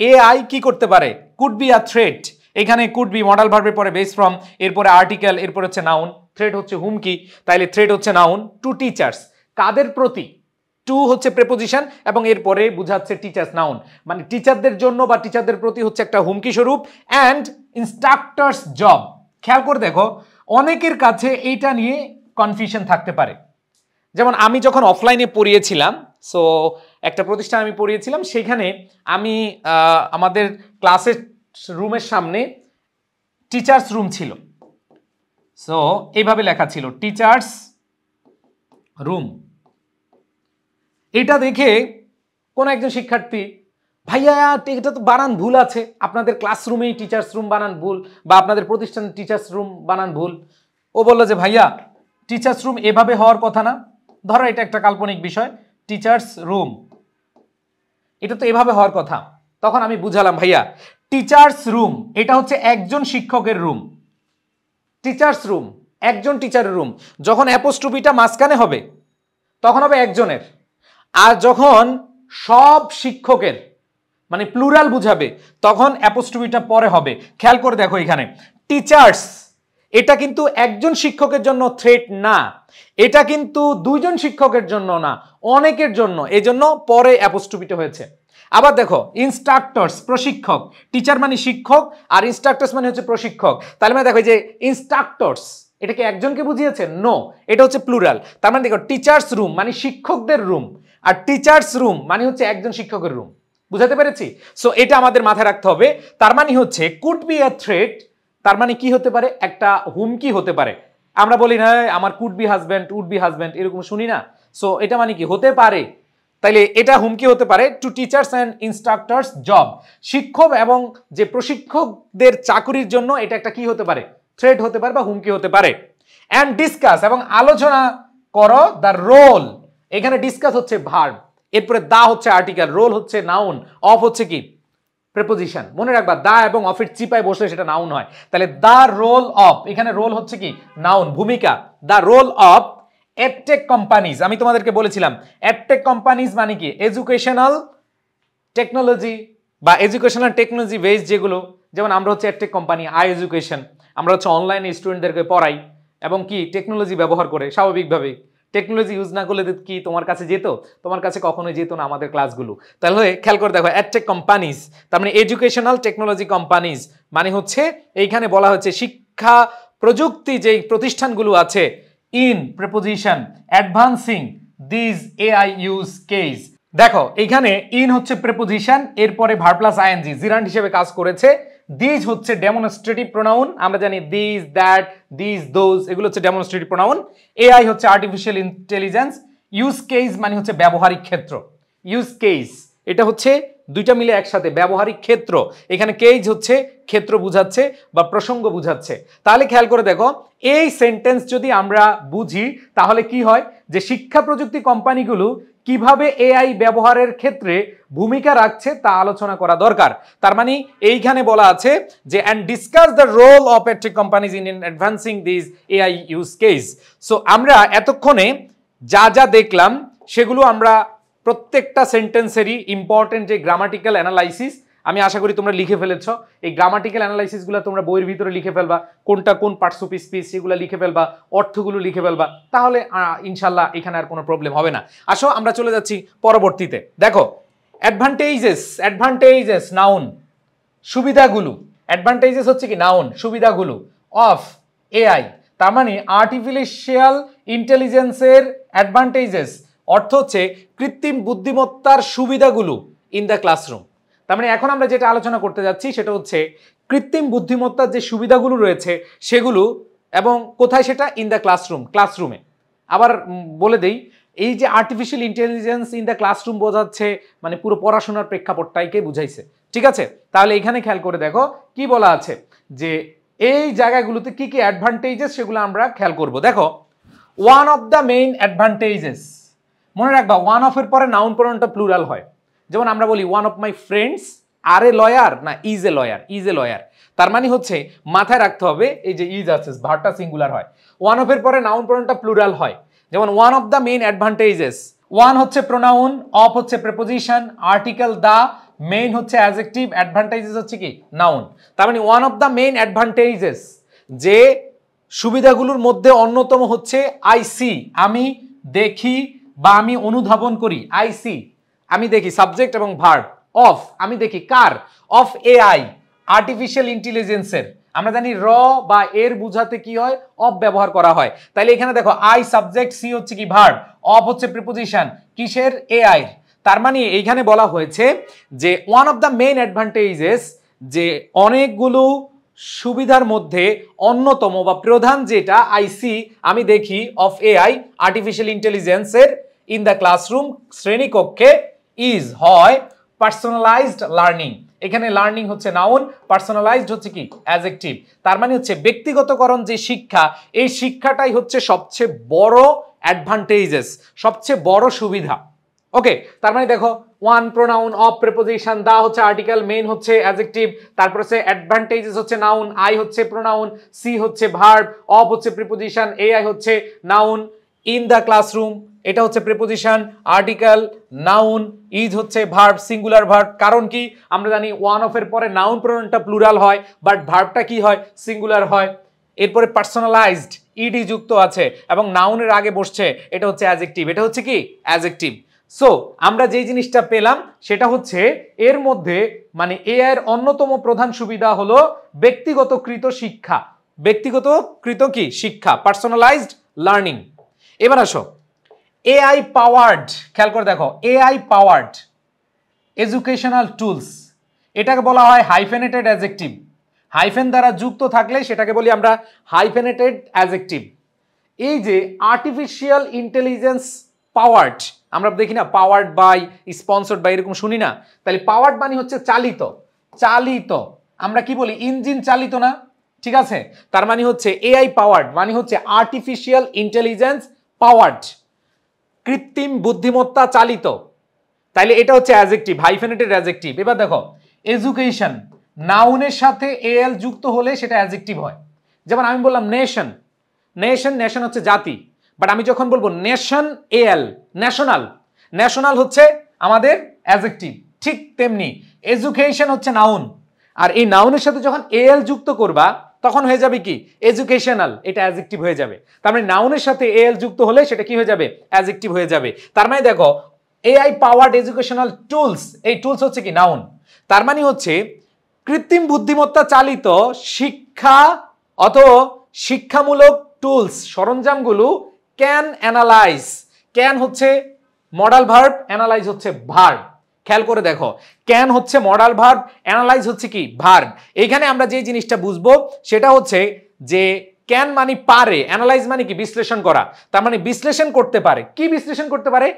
এআই কি করতে পারে, কুড বি আ থ্রেট। এখানে কুড বি মডাল ভার্বের পরে বেস ফর্ম, এরপরে আর্টিকেল, এরপর হচ্ছে নাউন, থ্রেট হচ্ছে হুমকি, তাইলে থ্রেট হচ্ছে নাউন টু টিচার্স, কাদের প্রতি? টু হচ্ছে প্রেপোজিশন এবং এরপরে বুঝাচ্ছে টিচার্স, নাউন, মানে টিচারদের জন্য বা টিচারদের প্রতি হচ্ছে একটা হুমকি স্বরূপ। অ্যান্ড ইনস্ট্রাক্টরস জব, খেয়াল করে দেখো অনেকের কাছে এইটা নিয়ে কনফিউশন থাকতে পারে। যেমন আমি যখন অফলাইনে পড়িয়েছিলাম, সো একটা প্রতিষ্ঠান আমি পড়িয়েছিলাম, সেখানে আমি আমাদের ক্লাসের রুমের সামনে টিচার্স রুম ছিল, সো এইভাবে লেখা ছিল টিচার্স রুম। এটা দেখে কোন একজন শিক্ষার্থী ভাইয়া এটা তো বানান ভুল আছে, আপনাদের ক্লাসরুমেই টিচার্স রুম বানান ভুল, বা আপনাদের প্রতিষ্ঠানের টিচার্স রুম বানান ভুল। ও বললো যে ভাইয়া টিচার্স রুম এভাবে হওয়ার কথা না, ধরো এটা একটা কাল্পনিক বিষয়, টিচার্স রুম এটা তো এভাবে হওয়ার কথা। তখন আমি বুঝালাম ভাইয়া টিচার্স রুম এটা হচ্ছে একজন শিক্ষকের রুম, টিচার্স রুম একজন টিচারের রুম। যখন অ্যাপোস্ট্রোফিটা মাঝখানে হবে তখন হবে একজনের, আর যখন সব শিক্ষকের মানে প্লুরাল বুঝাবে তখন অ্যাপোস্ট্রোফিটা পরে হবে। খেয়াল করে দেখো এখানে টিচার্স এটা কিন্তু একজন শিক্ষকের জন্য থ্রেট না, এটা কিন্তু দুইজন শিক্ষকের জন্য না, অনেকের জন্য, এজন্য পরে অ্যাপোস্ট্রোফিটা হয়েছে। আবার দেখো ইনস্ট্রাক্টরস প্রশিক্ষক, টিচার মানে শিক্ষক আর ইনস্ট্রাক্টরস মানে হচ্ছে প্রশিক্ষক। তাহলে মানে দেখো যে ইনস্ট্রাক্টরস এটা কি একজনকে বুঝিয়েছে? নো, এটা হচ্ছে প্লুরাল। তার মানে দেখো টিচার্স রুম মানে শিক্ষকদের রুম, আর টিচার্স রুম মানে হচ্ছে একজন শিক্ষকের রুম। বুঝাতে পেরেছি? সো এটা আমাদের মাথায় রাখতে হবে। তার মানে হচ্ছে কুড বি আ থ্রেট, তার মানে কি হতে পারে? একটা হুমকি হতে পারে। আমরা বলি না আমার could be husband, would be husband, এরকম শুনি না? সো এটা মানে কি হতে পারে, তাইলে এটা হুমকি হতে পারে to teachers and instructors job, শিক্ষক এবং যে প্রশিক্ষকদের চাকরির জন্য এটা একটা কি হতে পারে? থ্রেট হতে পারে বা হুমকি হতে পারে। অ্যান্ড ডিসকাস এবং আলোচনা করো দ্য রোল, এখানে ডিসকাস হচ্ছে ভার্ব, এরপরে দা হচ্ছে আর্টিকেল, রোল হচ্ছে নাউন, অফ হচ্ছে কি প্রেপোজিশন। মনে রাখবা দা এবং অফের চিপায় বসলে সেটা নাউন হয়। তাহলে দা রোল অফ, এখানে রোল হচ্ছে কি নাউন, ভূমিকা। দা রোল অফ এডটেক কোম্পানিজ, আমি তোমাদেরকে বলেছিলাম এডটেক কোম্পানিজ মানে কি এডুকেশনাল টেকনোলজি বা এডুকেশনাল টেকনোলজি বেস, যেগুলো যেমন আমরা হচ্ছে এডটেক কোম্পানি, আই এডুকেশন, আমরা হচ্ছে অনলাইনে স্টুডেন্টদেরকে পড়াই এবং কি টেকনোলজি ব্যবহার করে। স্বাভাবিকভাবে টেকনোলজি ইউজ না করলে কি তোমার কাছে যেত? তোমার কাছে কখনোই যেত না আমাদের ক্লাসগুলো। তাহলে খেয়াল করে দেখো এডটেক কোম্পানিজ তার মানে এডুকেশনাল টেকনোলজি কোম্পানিজ মানে হচ্ছে এইখানে বলা হচ্ছে শিক্ষা প্রযুক্তি যেই প্রতিষ্ঠানগুলো আছে, in preposition advancing this AI use case. দেখো এইখানে ইন হচ্ছে প্রিপোজিশন, এরপরে ভার্ব প্লাস আইএনজি জিরান্ড হিসেবে কাজ করেছে। দিস হচ্ছে ডেমনস্ট্রেটিভ প্রোনাউন, আমরা জানি দিস, দ্যাট, দিস, দোজ, এগুলো হচ্ছে ডেমনস্ট্রেটিভ প্রোনাউন। এআই হচ্ছে আর্টিফিশিয়াল ইন্টেলিজেন্স। ইউজ কেস মানে হচ্ছে ব্যবহারিক ক্ষেত্র, ইউজ কেস এটা হচ্ছে দুইটা মিলে একসাথে ব্যবহারিক ক্ষেত্র। এখানে কেস হচ্ছে ক্ষেত্র বুঝাচ্ছে বা প্রসঙ্গ বুঝাচ্ছে। তাহলে খেয়াল করে দেখো এই সেন্টেন্স যদি আমরা বুঝি তাহলে কি হয় যে শিক্ষা প্রযুক্তি কোম্পানিগুলো কিভাবে এআই ব্যবহারের ক্ষেত্রে ভূমিকা রাখছে তা আলোচনা করা দরকার। তার মানে এইখানে বলা আছে যে and discuss the role of edtech companies in advancing this AI use case. So আমরা এতক্ষণে যা যা দেখলাম সেগুলো আমরা প্রত্যেকটা সেন্টেন্সেরই ইম্পর্টেন্ট যে গ্রামাটিক্যাল অ্যানালাইসিস, আমি আশা করি তোমরা লিখে ফেলেছ। এই গ্রামাটিক্যাল অ্যানালাইসিসগুলো তোমরা বইয়ের ভিতরে লিখে ফেলবা, কোনটা কোন পার্টস অফ স্পিচ সেগুলো লিখে ফেলবা, অর্থগুলো লিখে ফেলবা, তাহলে ইনশাল্লাহ এখানে আর কোনো প্রবলেম হবে না। আসো আমরা চলে যাচ্ছি পরবর্তীতে। দেখো অ্যাডভান্টেজেস নাউন, সুবিধাগুলো। অ্যাডভান্টেজেস হচ্ছে কি নাউন, সুবিধাগুলো অফ এআই, তার মানে আর্টিফিশিয়াল ইন্টেলিজেন্সের অ্যাডভান্টেজেস অর্থ হচ্ছে কৃত্রিম বুদ্ধিমত্তার সুবিধাগুলো ইন দ্য ক্লাসরুম। তার মানে এখন আমরা যেটা আলোচনা করতে যাচ্ছি সেটা হচ্ছে কৃত্রিম বুদ্ধিমত্তার যে সুবিধাগুলো রয়েছে সেগুলো, এবং কোথায় সেটা? ইন দ্য ক্লাসরুম, ক্লাসরুমে। আবার বলে দেই এই যে artificial intelligence in the classroom বোঝাচ্ছে মানে পুরো পড়াশোনার প্রেক্ষাপটটাইকে বুঝাইছে, ঠিক আছে? তাহলে এখানে খেয়াল করে দেখো কি বলা আছে যে এই জায়গাগুলোতে কি কি অ্যাডভান্টেজেস সেগুলো আমরা খেয়াল করব। দেখো one of the main advantages, মনে রাখবা ওয়ান অফ এর পরে নাউন প্রোনাউনটা প্লুরাল হয়। যেমন আমরা বলি one of my friends are a lawyer, না is a lawyer, is a lawyer. তার মানে হচ্ছে মাথায় রাখতে হবে এই যে ইজ আছে ভার্বটা সিঙ্গুলার হয়, ওয়ান অফ এর পরে নাউন প্রোনাউনটা প্লুরাল হয়। যেমন one of the main advantages, one হচ্ছে প্রোনাউন, অফ হচ্ছে প্রিপোজিশন, আর্টিকেল দ্য, মেইন হচ্ছে অ্যাডজেক্টিভ, অ্যাডভান্টেজেস হচ্ছে কি নাউন। তার মানে one of the main advantages যে সুবিধাগুলোর মধ্যে অন্যতম হচ্ছে আই সি, আমি দেখি বা আমি অনুধাবন করি, আই সি আমি দেখি, সাবজেক্ট এবং ভার্ব। অফ আমি দেখি কার? অফ এআই আর্টিফিশিয়াল ইন্টেলিজেন্সের। আমরা জানি র বা এর বুঝাতে কি হয়? অফ ব্যবহার করা হয়। তাইলে এখানে দেখো আই সাবজেক্ট, সি হচ্ছে কি ভার্ব, অফ হচ্ছে প্রিপোজিশন কিসের? এআই। তার মানে এইখানে বলা হয়েছে যে one of the main advantages যে অনেকগুলো সুবিধার মধ্যে অন্যতম বা প্রধান যেটা আইসি আমি দেখি অফ এআই আর্টিফিশিয়াল ইন্টেলিজেন্সের ইন দ্য ক্লাসরুম শ্রেণীকক্ষে ইজ হয় পার্সোনালাইজড লার্নিং, এখানে লার্নিং হচ্ছে নাউন, পার্সোনালাইজড হচ্ছে কি অ্যাডজেক্টিভ। তার মানে হচ্ছে ব্যক্তিগতকরণ যে শিক্ষা, এই শিক্ষাটাই হচ্ছে সবচেয়ে বড় অ্যাডভান্টেজেস, সবচেয়ে বড় সুবিধা। ওকে, তার মানে দেখো ওয়ান প্রোনাউন, অফ প্রিপোজিশন, দা হচ্ছে আর্টিকেল, মেইন হচ্ছে অ্যাডজেক্টিভ, তারপর হচ্ছে অ্যাডভান্টেজেস হচ্ছে নাউন, আই হচ্ছে প্রোনাউন, সি হচ্ছে ভার্ব, অফ হচ্ছে প্রিপোজিশন, এআই হচ্ছে নাউন, ইন দ্য ক্লাসরুম এটা হচ্ছে প্রিপোজিশন, আর্টিকেল, নাউন, ইজ হচ্ছে ভার্ব, সিঙ্গুলার ভার্ব। কারণ কি আমরা জানি ওয়ান অফ এর পরে নাউন প্রোনাউনটা প্লুরাল হয়, বাট ভার্বটা কি হয় সিঙ্গুলার হয়। এরপরে পার্সোনালাইজড ইডি যুক্ত আছে এবং নাউনের আগে বসছে, এটা হচ্ছে অ্যাডজেক্টিভ, এটা হচ্ছে কি অ্যাডজেক্টিভ। সো আমরা যেই জিনিসটা পেলাম সেটা হচ্ছে এর মধ্যে মানে এআই এর অন্যতম প্রধান সুবিধা হলো ব্যক্তিগতকৃত শিক্ষা, ব্যক্তিগতকৃত কি শিক্ষা, পার্সোনালাইজড লার্নিং। এবার আসো এআই পাওয়ার্ড, খেয়াল করে দেখো এআই পাওয়ার্ড এডুকেশনাল টুলস, এটাকে বলা হয় হাইফেনেটেড অ্যাডজেক্টিভ। হাইফেন দ্বারা যুক্ত থাকলে সেটাকে বলি আমরা হাইফেনেটেড অ্যাডজেক্টিভ। এই যে আর্টিফিশিয়াল ইন্টেলিজেন্স পাওয়ার্ড, আমরা দেখি না পাওয়ার্ড বাই, স্পন্সর্ড বাই, এরকম শুনি না, তাহলে পাওয়ার্ড মানে হচ্ছে চালিত, চালিত আমরা কি বলি ইঞ্জিন চালিত না, ঠিক আছে। তার মানে হচ্ছে এআই পাওয়ার্ড মানে হচ্ছে আর্টিফিশিয়াল ইন্টেলিজেন্স পাওয়ার্ড, কৃত্রিম বুদ্ধিমত্তা চালিত, তাইলে এটা হচ্ছে অ্যাডজেক্টিভ, হাইফেনেটেড অ্যাডজেক্টিভ। এবার দেখো এডুকেশন, নাউনের সাথে এএল যুক্ত হলে সেটা অ্যাডজেক্টিভ হয়। যেমন আমি বললাম নেশন, নেশন, নেশন হচ্ছে জাতি, বাট আমি যখন বলবো নেশন এএল, ন্যাশনাল, ন্যাশনাল হচ্ছে আমাদের অ্যাডজেক্টিভ। ঠিক তেমনি এডুকেশন হচ্ছে নাউন, আর এই নাউনের সাথে যখন এএল যুক্ত করবা তখন হয়ে যাবে কি এডুকেশনাল, এটা অ্যাডজেক্টিভ হয়ে যাবে। তার মানে নাউনের সাথে এএল যুক্ত হলে সেটা কি হয়ে যাবে অ্যাডজেক্টিভ হয়ে যাবে। তার মানে দেখো এআই পাওয়ার্ড এডুকেশনাল টুলস, এই টুলস হচ্ছে কি নাউন। তার মানে হচ্ছে কৃত্রিম বুদ্ধিমত্তা চালিত শিক্ষা অথবা শিক্ষামূলক টুলস, সরঞ্জামগুলো ক্যান অ্যানালাইজ, ক্যান হচ্ছে মডাল ভার্ব, অ্যানালাইজ হচ্ছে ভার্ব। খেয়াল করে দেখো ক্যান হচ্ছে মডাল ভার্ব, অ্যানালাইজ হচ্ছে কি ভার্ব। এইখানে আমরা যে জিনিসটা বুঝবো সেটা হচ্ছে যে ক্যান মানে পারে, অ্যানালাইজ মানে কি বিশ্লেষণ করা, তার মানে বিশ্লেষণ করতে পারে। কি বিশ্লেষণ করতে পারে?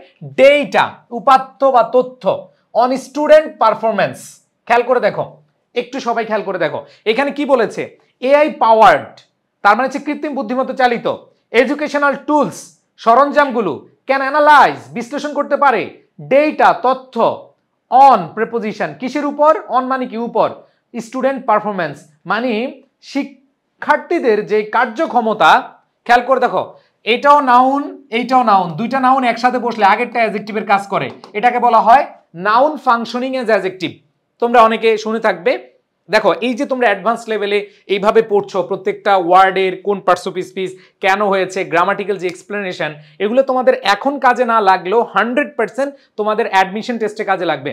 ডেটা, উপাত্ত বা তথ্য, অন স্টুডেন্ট পারফরমেন্স। খেয়াল করে দেখো একটু, সবাই খেয়াল করে দেখো এখানে কি বলেছে, এআই পাওয়ার্ড তার মানে হচ্ছে কৃত্রিম বুদ্ধিমত্তা চালিত, এডুকেশনাল টুলস সরঞ্জামগুলো, ক্যান অ্যানালাইজ বিশ্লেষণ করতে পারে, ডেটা তথ্য, অন প্রিপোজিশন কিসের উপর, অন মানে কি উপর, স্টুডেন্ট পারফরমেন্স মানে শিক্ষার্থীদের যে কার্যক্ষমতা। খেয়াল করে দেখো এটাও নাউন এইটাও নাউন, দুইটা নাউন একসাথে বসলে আগেরটা অ্যাডজেক্টিভের কাজ করে, এটাকে বলা হয় নাউন ফাংশনিং এজ অ্যাডজেক্টিভ। তোমরা অনেকে শুনে থাকবে। দেখো এই যে তোমরা অ্যাডভান্স লেভেলে এইভাবে পড়ছো, প্রত্যেকটা ওয়ার্ডের কোন পার্টস অফ স্পিচ কেন হয়েছে, গ্রামাটিক্যাল যে এক্সপ্লেনেশন, এগুলো তোমাদের এখন কাজে না লাগলেও 100% তোমাদের অ্যাডমিশন টেস্টে কাজে লাগবে।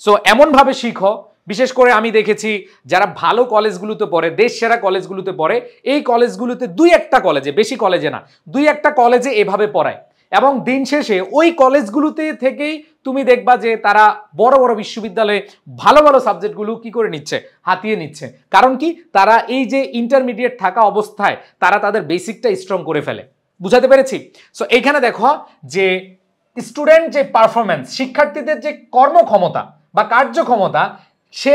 সো এমনভাবে শিখো, বিশেষ করে আমি দেখেছি যারা ভালো কলেজগুলোতে পড়ে, দেশ সেরা কলেজগুলোতে পড়ে, এই কলেজগুলোতে দুই একটা কলেজে, বেশি কলেজে না, দুই একটা কলেজে এভাবে পড়ায় এবং দিন শেষে ওই কলেজগুলোতে থেকেই তুমি দেখবা যে তারা বড় বড় বিশ্ববিদ্যালয়ে ভালো ভালো সাবজেক্টগুলো কি করে নিচ্ছে, হাতিয়ে নিচ্ছে। কারণ কি তারা এই যে ইন্টারমিডিয়েট থাকা অবস্থায় তারা তাদের বেসিকটা স্ট্রং করে ফেলে। বুঝাতে পেরেছি? সো এইখানে দেখো যে স্টুডেন্ট যে পারফরমেন্স, শিক্ষার্থীদের যে কর্মক্ষমতা বা কার্যক্ষমতা, সে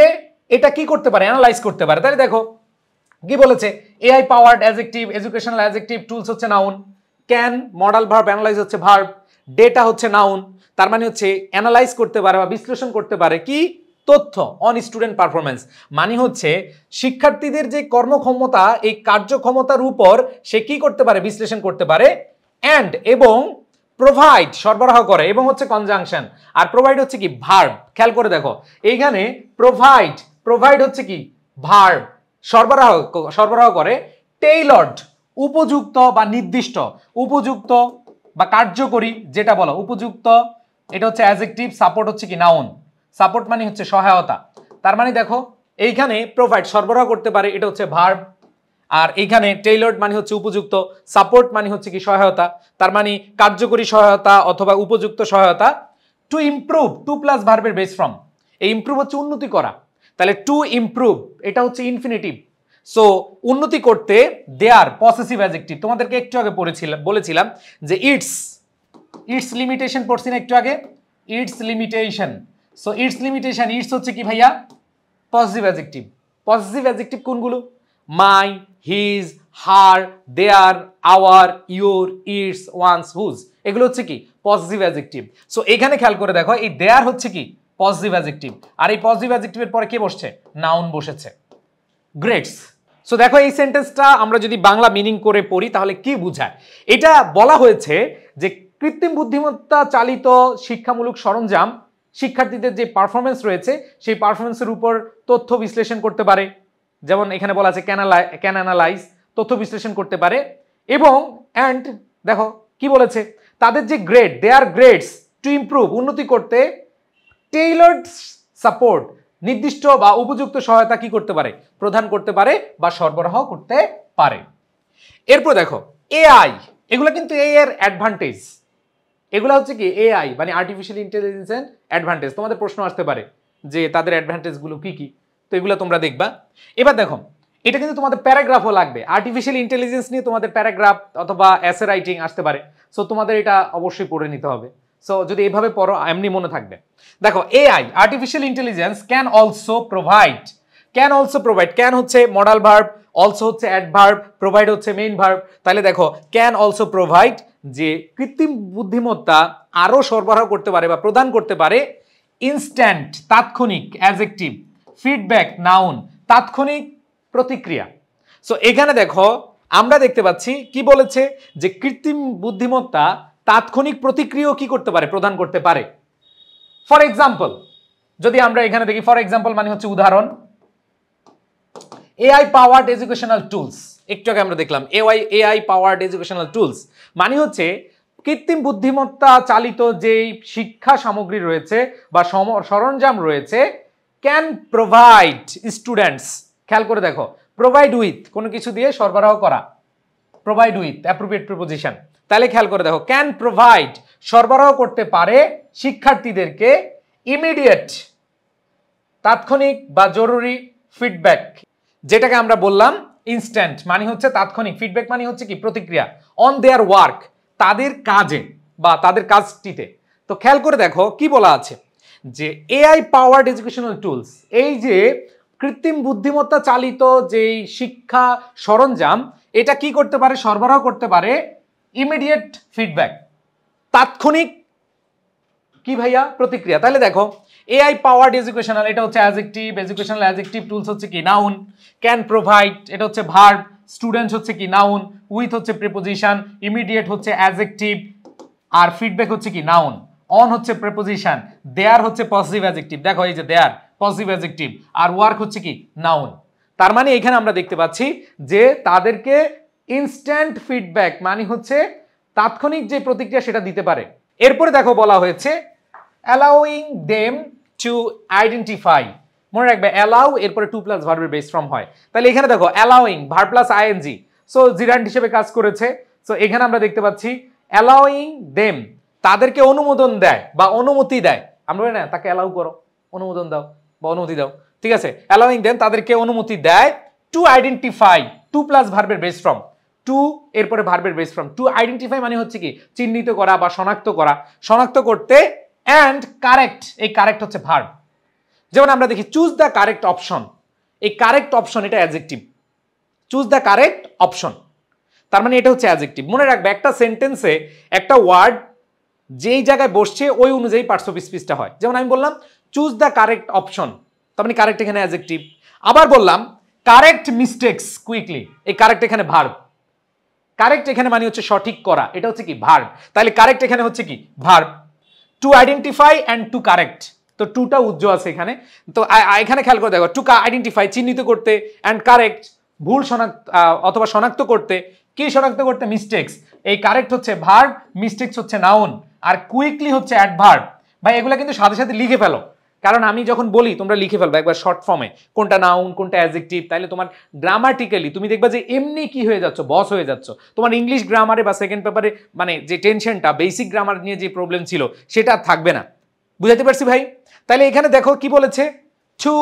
এটা কি করতে পারে, অ্যানালাইজ করতে পারে। তাহলে দেখো কি বলেছে, AI powered adjective, educational adjective, tools হচ্ছে noun, can modal verb, analyse হচ্ছে ভার্ব, ডেটা হচ্ছে নাউন, তার মানে হচ্ছে অ্যানালাইজ করতে পারে বা বিশ্লেষণ করতে পারে কি তথ্য, অন স্টুডেন্ট পারফরমেন্স মানে হচ্ছে শিক্ষার্থীদের যে কর্মক্ষমতা, এই কার্যক্ষমতার উপর সে কি করতে পারে, বিশ্লেষণ করতে পারে, অ্যান্ড এবং প্রোভাইড সরবরাহ করে, এবং হচ্ছে কনজাংশন, আর প্রোভাইড হচ্ছে কি ভার্ব। খেয়াল করে দেখো এইখানে প্রোভাইড, প্রোভাইড হচ্ছে কি ভার্ব, সরবরাহ করে, টেইলর্ড উপযুক্ত বা নির্দিষ্ট, উপযুক্ত বা কার্যকরী যেটা বলো উপযুক্ত, এটা হচ্ছে অ্যাডজেক্টিভ, সাপোর্ট হচ্ছে কি নাউন, সাপোর্ট মানে হচ্ছে সহায়তা। তার মানে দেখো এইখানে প্রোভাইড সরবরাহ করতে পারে, এটা হচ্ছে ভার্ব, আর এইখানে টেইলর্ড মানে হচ্ছে উপযুক্ত, সাপোর্ট মানে হচ্ছে কি সহায়তা, তার মানে কার্যকরী সহায়তা অথবা উপযুক্ত সহায়তা। টু ইমপ্রুভ, টু প্লাস ভার্বের বেস ফর্ম, এই ইমপ্রুভ হচ্ছে উন্নতি করা, তাহলে টু ইমপ্রুভ এটা হচ্ছে ইনফিনিটিভ। সো উন্নতি করতে দেয়ার পসেসিভ অ্যাডজেক্টিভ, তোমাদেরকে একটু আগে বলেছিলাম যে ইটস লিমিটেশন পড়ছি না একটু আগে, its limitation. So its limitation, its হচ্ছে কি ভাইয়া? Positive adjective. পজিটিভ অ্যাডজেক্টিভ কোনগুলো? My, his, her, their, our, your, its, ones, whose, এগুলো হচ্ছে কি পজিটিভ অ্যাডজেক্টিভ। সো এখানে খেয়াল করে দেখো, এই দেয়ার হচ্ছে কি পজিটিভ অ্যাডজেক্টিভ, আর এই পজিটিভ অ্যাডজেক্টিভের পরে কে বসছে? নাউন বসেছে, গ্রেটস। সো দেখো এই সেন্টেন্সটা আমরা যদি বাংলা মিনিং করে পড়ি তাহলে কি বোঝায়? এটা বলা হয়েছে যে কৃত্রিম বুদ্ধিমত্তা চালিত শিক্ষামূলক সরঞ্জাম শিক্ষার্থীদের যে পারফরমেন্স রয়েছে সেই পারফরমেন্সের উপর তথ্য বিশ্লেষণ করতে পারে, যেমন এখানে বলা আছে ক্যান অ্যানালাইজ, তথ্য বিশ্লেষণ করতে পারে, এবং অ্যান্ড দেখো কি বলেছে, তাদের যে grade, their grades to improve, উন্নতি করতে, টেইলার্ড সাপোর্ট, নির্দিষ্ট বা উপযুক্ত সহায়তা কি করতে পারে? প্রদান করতে পারে বা সরবরাহ করতে পারে। এরপর দেখো এআই, এগুলো কিন্তু এআই এর অ্যাডভান্টেজ, এগুলো হচ্ছে কি এআই মানে আর্টিফিশিয়াল ইন্টেলিজেন্সের অ্যাডভান্টেজ। তোমাদের প্রশ্ন আসতে পারে যে তাদের অ্যাডভান্টেজগুলো কি কি, তো এগুলো তোমরা দেখবা। এবার দেখো এটা কিন্তু তোমাদের প্যারাগ্রাফও লাগবে, আর্টিফিশিয়াল ইন্টেলিজেন্স নিয়ে তোমাদের প্যারাগ্রাফ অথবা এসে রাইটিং আসতে পারে, সো তোমাদের এটা অবশ্যই পড়ে নিতে হবে। সো যদি এইভাবে পড়ো এমনি মনে থাকবে। দেখো AI artificial intelligence can also provide, can also provide, can হচ্ছে মডাল ভার্ব, অলসো হচ্ছে অ্যাডভার্ব, প্রোভাইড হচ্ছে মেইন ভার্ব। তাহলে দেখো ক্যান অলসো প্রোভাইড, যে কৃত্রিম বুদ্ধিমত্তা আরো সরবরাহ করতে পারে বা প্রদান করতে পারে ইনস্ট্যান্ট, তাৎক্ষণিক, অ্যাডজেক্টিভ, ফিডব্যাক, নাউন, তাৎক্ষণিক প্রতিক্রিয়া। সো এখানে দেখো আমরা দেখতে পাচ্ছি কি বলেছে, যে কৃত্রিম বুদ্ধিমত্তা তাৎক্ষণিক প্রতিক্রিয়া কি করতে পারে? প্রদান করতে পারে। ফর এক্সাম্পল যদি আমরা এখানে দেখি, ফর এক্সাম্পল মানে হচ্ছে উদাহরণ, এআই পাওয়ার্ড এডুকেশনাল টুলস, একটু আগে আমরা দেখলাম এআই পাওয়ার্ড এডুকেশনাল টুলস মানে হচ্ছে কৃত্রিম বুদ্ধিমত্তা চালিত যে শিক্ষা সামগ্রী রয়েছে বা সরঞ্জাম রয়েছে, ক্যান প্রোভাইড স্টুডেন্টস, খেয়াল করে দেখো প্রোভাইড উইথ, কোনো কিছু দিয়ে সরবরাহ করা, প্রোভাইড উইথ অ্যাপ্রোপ্রিয়েট প্রিপোজিশন। তাহলে খেয়াল করে দেখো ক্যান প্রোভাইড, সরবরাহ করতে পারে শিক্ষার্থীদেরকে ইমিডিয়েট, তাৎক্ষণিক বা জরুরি, ফিডব্যাক, যেটাকে আমরা বললাম ইনস্ট্যান্ট মানে হচ্ছে তাৎক্ষণিক, ফিডব্যাক মানে হচ্ছে কি প্রতিক্রিয়া, অন দেয়ার ওয়ার্ক, তাদের কাজে বা তাদের কাজটিতে। তো খেয়াল করে দেখো কি বলা আছে, যে এআই পাওয়ার্ড এডুকেশনাল টুলস, এই যে কৃত্রিম বুদ্ধিমত্তা চালিত যেই শিক্ষা সরঞ্জাম, এটা কি করতে পারে? সরবরাহ করতে পারে ইমিডিয়েট ফিডব্যাক, তাৎক্ষণিক কি ভাইয়া? প্রতিক্রিয়া। তাহলে দেখো এআই পাওয়ার্ড এডুকেশনাল, এটা হচ্ছে অ্যাডজেক্টিভ, এডুকেশনাল অ্যাডজেক্টিভ, টুলস হচ্ছে কি নাউন, ক্যান প্রোভাইড এটা হচ্ছে ভার্ব, স্টুডেন্টস হচ্ছে কি নাউন, উইথ হচ্ছে প্রিপোজিশন, ইমিডিয়েট হচ্ছে অ্যাডজেক্টিভ, আর ফিডব্যাক হচ্ছে কি নাউন, অন হচ্ছে প্রিপোজিশন, দেয়ার হচ্ছে পজিটিভ অ্যাডজেক্টিভ, দেখো এই যে দেয়ার পজিটিভ অ্যাডজেক্টিভ, আর ওয়ার্ক হচ্ছে কি নাউন। তার মানে এখানে আমরা দেখতে পাচ্ছি যে তাদেরকে ইনস্ট্যান্ট ফিডব্যাক মানে হচ্ছে তাৎক্ষণিক যে প্রতিক্রিয়া সেটা দিতে পারে। এরপরে দেখো বলা হয়েছে অ্যালাউইং দেম টু আইডেন্টিফাই, মনে রাখবে অ্যালাউ এরপরে টু প্লাস ভার্বের বেস ফর্ম হয়। তাহলে এখানে দেখো allowing verb plus ING, so gerund হিসেবে কাজ করেছে। সো এখানে আমরা দেখতে পাচ্ছি অ্যালাউইং দেম, তাদেরকে অনুমোদন দেয় বা অনুমতি দেয়, আমরা বলি না তাকে অ্যালাউ করো, অনুমোদন দাও বা অনুমতি দাও, ঠিক আছে, অ্যালাউইং দেম তাদেরকে অনুমতি দেয়, টু আইডেন্টিফাই, টু প্লাস ভার্বের বেস ফর্ম, টু এরপরে ভার্বের বেস ফর্ম, টু আইডেন্টিফাই মানে হচ্ছে কি চিহ্নিত করা বা শনাক্ত করা, শনাক্ত করতে, অ্যান্ড কারেক্ট, এই কারেক্ট হচ্ছে ভার্ব। যেমন আমরা দেখি চুজ দ্য কারেক্ট অপশন, এই কারেক্ট অপশন এটা adjective, choose the correct option তার মানে এটা হচ্ছে অ্যাডজেক্টিভ। মনে রাখবে একটা সেন্টেন্সে একটা ওয়ার্ড যেই জায়গায় বসছে ওই অনুযায়ী পার্টস অফ স্পিচটা হয়। যেমন আমি বললাম চুজ দ্য কারেক্ট অপশন, তার মানে কারেক্ট এখানে অ্যাডজেক্টিভ। আবার বললাম কারেক্ট মিস্টেকস কুইকলি, এই কারেক্ট এখানে ভার্ব, কারেক্ট এখানে মানে হচ্ছে সঠিক করা, এটা হচ্ছে কি ভার্ব, তাহলে কারেক্ট এখানে হচ্ছে কি verb. To identify and to correct, তো টুটা উজ্জ্ব আছে এখানে, তো এখানে খেয়াল করে দেখো টু আইডেন্টিফাই চিহ্নিত করতে, অ্যান্ড কারেক্ট ভুল শনাক্ত অথবা শনাক্ত করতে, কি শনাক্ত করতে? মিস্টেকস, এই কারেক্ট হচ্ছে ভার্ব, মিস্টেকস হচ্ছে নাউন, আর কুইকলি হচ্ছে অ্যাডভার্ব। ভাই এগুলো কিন্তু সাথে সাথে লিখে ফেলো, কারণ আমি যখন বলি তোমরা লিখে ফেলবে একবার শর্ট ফর্মে কোনটা নাউন কোনটা অ্যাডজেক্টিভ, তাইলে তোমার গ্রামাটিক্যালি তুমি দেখবা যে এমনি কি হয়ে যাচ্ছ, বস হয়ে যাচ্ছ। তোমার ইংলিশ গ্রামারে বা সেকেন্ড পেপারে মানে যে টেনশনটা বেসিক গ্রামার নিয়ে যে প্রবলেম ছিল সেটা আর থাকবে না। বুঝাতে পারছি ভাই? তাহলে এখানে দেখো কি বলেছে, টু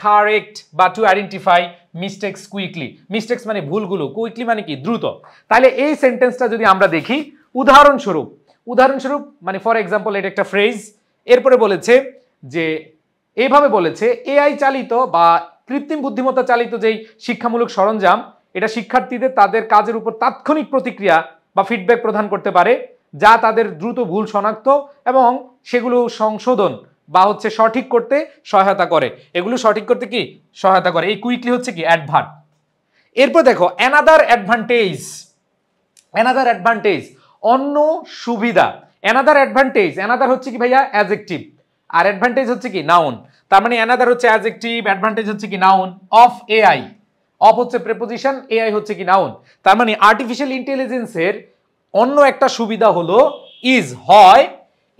কারেক্ট বা to identify mistakes quickly, mistakes মানে ভুলগুলো, কুইকলি মানে কি দ্রুত। তাহলে এই সেন্টেন্সটা যদি আমরা দেখি উদাহরণস্বরূপ মানে ফর এক্সাম্পল এটা একটা ফ্রেজ, এরপরে বলেছে যে এইভাবে বলেছে এআই চালিত বা কৃত্রিম বুদ্ধিমত্তা চালিত যেই শিক্ষামূলক সরঞ্জাম এটা শিক্ষার্থীদের তাদের কাজের উপর তাৎক্ষণিক প্রতিক্রিয়া বা ফিডব্যাক প্রদান করতে পারে, যা তাদের দ্রুত ভুল শনাক্ত এবং সেগুলো সংশোধন বা হচ্ছে সঠিক করতে সহায়তা করে। এগুলো সঠিক করতে কি সহায়তা করে। এই কুইকলি হচ্ছে কি অ্যাডভার্ব। এরপর দেখো অ্যানাদার অ্যাডভান্টেজ, অ্যানাদার অ্যাডভান্টেজ অন্য সুবিধা। অ্যানাদার অ্যাডভান্টেজ, অ্যানাদার হচ্ছে কি ভাইয়া অ্যাডজেক্টিভ আর অ্যাডভান্টেজ হচ্ছে কি নাউন। তার মানে অ্যানাদার হচ্ছে অ্যাডজেক্টিভ, অ্যাডভান্টেজ হচ্ছে কি নাউন অফ এআই। অফ হচ্ছে প্রিপোজিশন, এআই হচ্ছে কি নাউন। তার মানে আর্টিফিশিয়াল ইন্টেলিজেন্সের অন্য একটা সুবিধা হলো ইজ হয়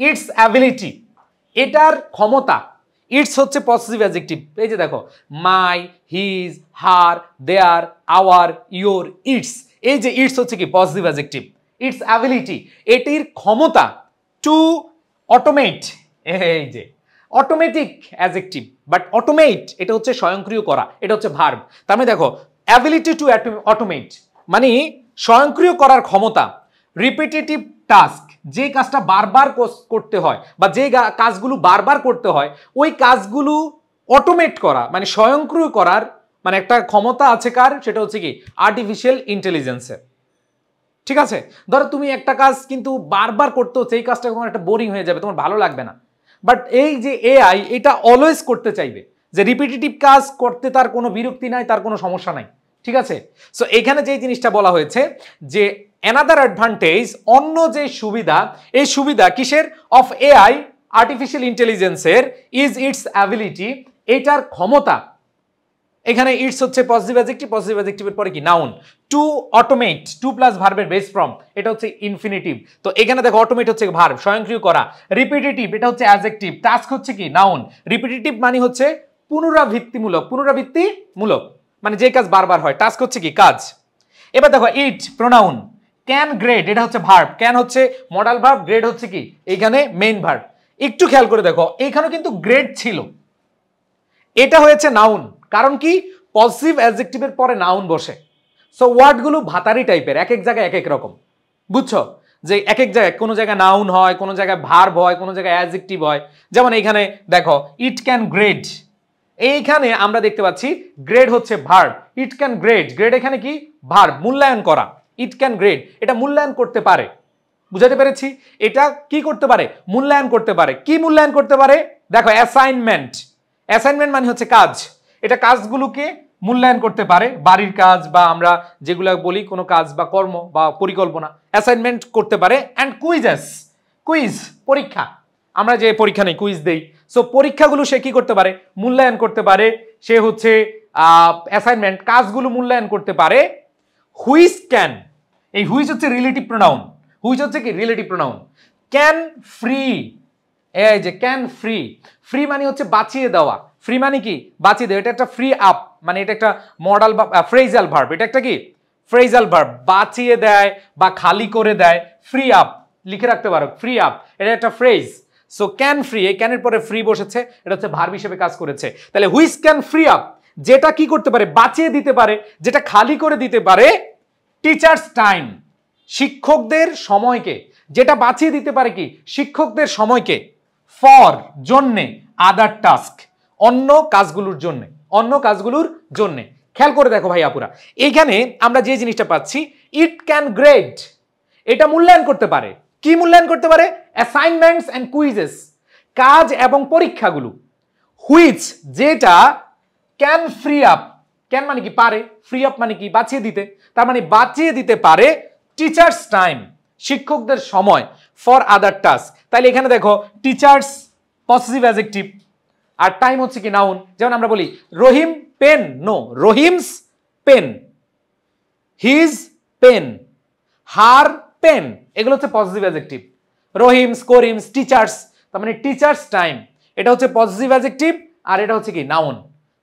ইটস অ্যাবিলিটি, এটার ক্ষমতা। ইটস হচ্ছে পজিটিভ অ্যাডজেক্টিভ। এই যে দেখো my, his, her, their, our, your, its, এই যে ইটস হচ্ছে কি পজিটিভ অ্যাডজেক্টিভ। ইটস অ্যাবিলিটি, এটির ক্ষমতা টু অটোমেট, এই যে অটোমেটিক অ্যাডজেক্টিভ, বাট অটোমেট এটা হচ্ছে স্বয়ংক্রিয় করা, এটা হচ্ছে ভার্ব। তার মানে দেখো অ্যাবিলিটি টু অটোমেট মানে স্বয়ংক্রিয় করার ক্ষমতা। রিপিটেটিভ টাস্ক, যে কাজটা বারবার করতে হয় বা যে কাজগুলো বারবার করতে হয় ওই কাজগুলো অটোমেট করা মানে স্বয়ংক্রিয় করার মানে একটা ক্ষমতা আছে কার, সেটা হচ্ছে কি আর্টিফিশিয়াল ইন্টেলিজেন্সের। ঠিক আছে, ধরো তুমি একটা কাজ কিন্তু বারবার করতে হচ্ছে, এই কাজটা তোমার একটা বোরিং হয়ে যাবে, তোমার ভালো লাগবে না। বাট এই যে এআই এটা অলওয়েজ করতে চাইবে, যে রিপিটেটিভ কাজ করতে তার কোনো বিরক্তি নাই, তার কোনো সমস্যা নাই। ঠিক আছে, সো এখানে যে জিনিসটা বলা হয়েছে যে অ্যানাদার অ্যাডভান্টেজ অন্য যে সুবিধা, এই সুবিধা কিসের অফ এআই আর্টিফিশিয়াল ইন্টেলিজেন্সের ইজ ইটস অ্যাবিলিটি, এটার ক্ষমতা। এখানে ইটস হচ্ছে পজিটিভ অ্যাডজেক্টিভ, পজিটিভ অ্যাডজেক্টিভের পরে কি noun to automate, to plus ভার্বের বেস ফর্ম, এটা হচ্ছে ইনফিনিটিভ। তো এখানে দেখো অটোমেট হচ্ছে ভার্ব স্বয়ংক্রিয় করা, রিপিটেটিভ এটা হচ্ছে অ্যাডজেক্টিভ, টাস্ক হচ্ছে কি নাউন। রিপিটেটিভ মানে হচ্ছে পুনরাবৃত্তিমূলক, পুনরাবৃত্তিমূলক মানে যে কাজ বারবার হয়, টাস্ক হচ্ছে কি কাজ। এবার দেখো ইট প্রোনাউন, ক্যান গ্রেড এটা হচ্ছে ভার্ব, ক্যান হচ্ছে মডাল ভার্ব, গ্রেড হচ্ছে কি এইখানে মেইন ভার্ব। একটু খেয়াল করে দেখো এইখানে কিন্তু গ্রেড ছিল, এটা হয়েছে নাউন, কারণ কি পজিটিভ অ্যাডজেক্টিভের পরে নাউন বসে। সো ওয়ার্ডগুলো ভাতারি টাইপের, এক এক জায়গায় এক এক রকম, বুঝছো যে এক এক জায়গায় কোনো জায়গায় নাউন হয়, কোনো জায়গায় ভার্ব হয়, কোনো জায়গায় অ্যাডজেক্টিভ হয়। যেমন এইখানে দেখো ইট ক্যান গ্রেড, এইখানে আমরা দেখতে পাচ্ছি গ্রেড হচ্ছে verb, it can grade, grade এখানে কি ভার্ব মূল্যায়ন করা। ইট ক্যান গ্রেড এটা মূল্যায়ন করতে পারে, বুঝাতে পেরেছি? এটা কি করতে পারে মূল্যায়ন করতে পারে। কি মূল্যায়ন করতে পারে দেখো অ্যাসাইনমেন্ট, অ্যাসাইনমেন্ট মানে হচ্ছে কাজ, এটা কাজগুলোকে মূল্যায়ন করতে পারে, বাড়ির কাজ বা আমরা যেগুলো বলি কোনো কাজ বা কর্ম বা পরিকল্পনা, অ্যাসাইনমেন্ট করতে পারে। অ্যান্ড কুইজেস, কুইজ পরীক্ষা, আমরা যে পরীক্ষা নেই কুইজ দেই, সো পরীক্ষাগুলো সে কি করতে পারে মূল্যায়ন করতে পারে, সে হচ্ছে অ্যাসাইনমেন্ট কাজগুলো মূল্যায়ন করতে পারে। হুইচ ক্যান, এই হুইচ হচ্ছে রিলেটিভ প্রোনাউন, হুইচ হচ্ছে কি রিলেটিভ প্রোনাউন। ক্যান ফ্রি, এই যে ক্যান ফ্রি, ফ্রি মানে হচ্ছে বাঁচিয়ে দেওয়া, ফ্রি মানে কি বাঁচিয়ে দেওয়া, এটা একটা ফ্রি আপ মানে এটা একটা মডাল বা ফ্রেজাল ভার্ব, এটা একটা কি ফ্রেজাল ভার্ব, বাঁচিয়ে দেয় বা খালি করে দেয়। ফ্রি আপ লিখে রাখতে পারো, ফ্রি আপ এটা একটা ফ্রেজ। সো ক্যান ফ্রি, এই ক্যানের পরে ফ্রি বসেছে, এটা হচ্ছে ভার্ব হিসেবে কাজ করেছে। তাহলে হুইচ ক্যান ফ্রি আপ যেটা কি করতে পারে বাঁচিয়ে দিতে পারে, যেটা খালি করে দিতে পারে টিচার্স টাইম, শিক্ষকদের সময়কে, যেটা বাঁচিয়ে দিতে পারে কি শিক্ষকদের সময়কে। ফর জন্যে, আদার টাস্ক অন্য কাজগুলোর জন্য, অন্য কাজগুলোর জন্য। খেয়াল করে দেখো ভাই আপুরা, এইখানে আমরা যে জিনিসটা পাচ্ছি ইট ক্যান গ্রেড, এটা মূল্যায়ন করতে পারে। কি মূল্যায়ন করতে পারে অ্যাসাইনমেন্টস এন্ড কুইজেস, কাজ এবং পরীক্ষাগুলো। হুইচ যেটা ক্যান ফ্রি আপ, ক্যান মানে কি পারে, ফ্রি আপ মানে কি বাঁচিয়ে দিতে, তার মানে বাঁচিয়ে দিতে পারে টিচার্স টাইম শিক্ষকদের সময়, ফর আদার টাস্ক। তাহলে এখানে দেখো টিচার্স পজিটিভ অ্যাডজেক্টিভ আর টাইম হচ্ছে কি নাউন। যেমন আমরা বলি Rahim pen, no Rahim's pen, his pen, her pen, এগুলো হচ্ছে positive adjective. Rahim's, Karim's, teachers, তার মানে টিচার্স টাইম এটা হচ্ছে পজিটিভ অ্যাডজেক্টিভ আর এটা হচ্ছে কি নাউন।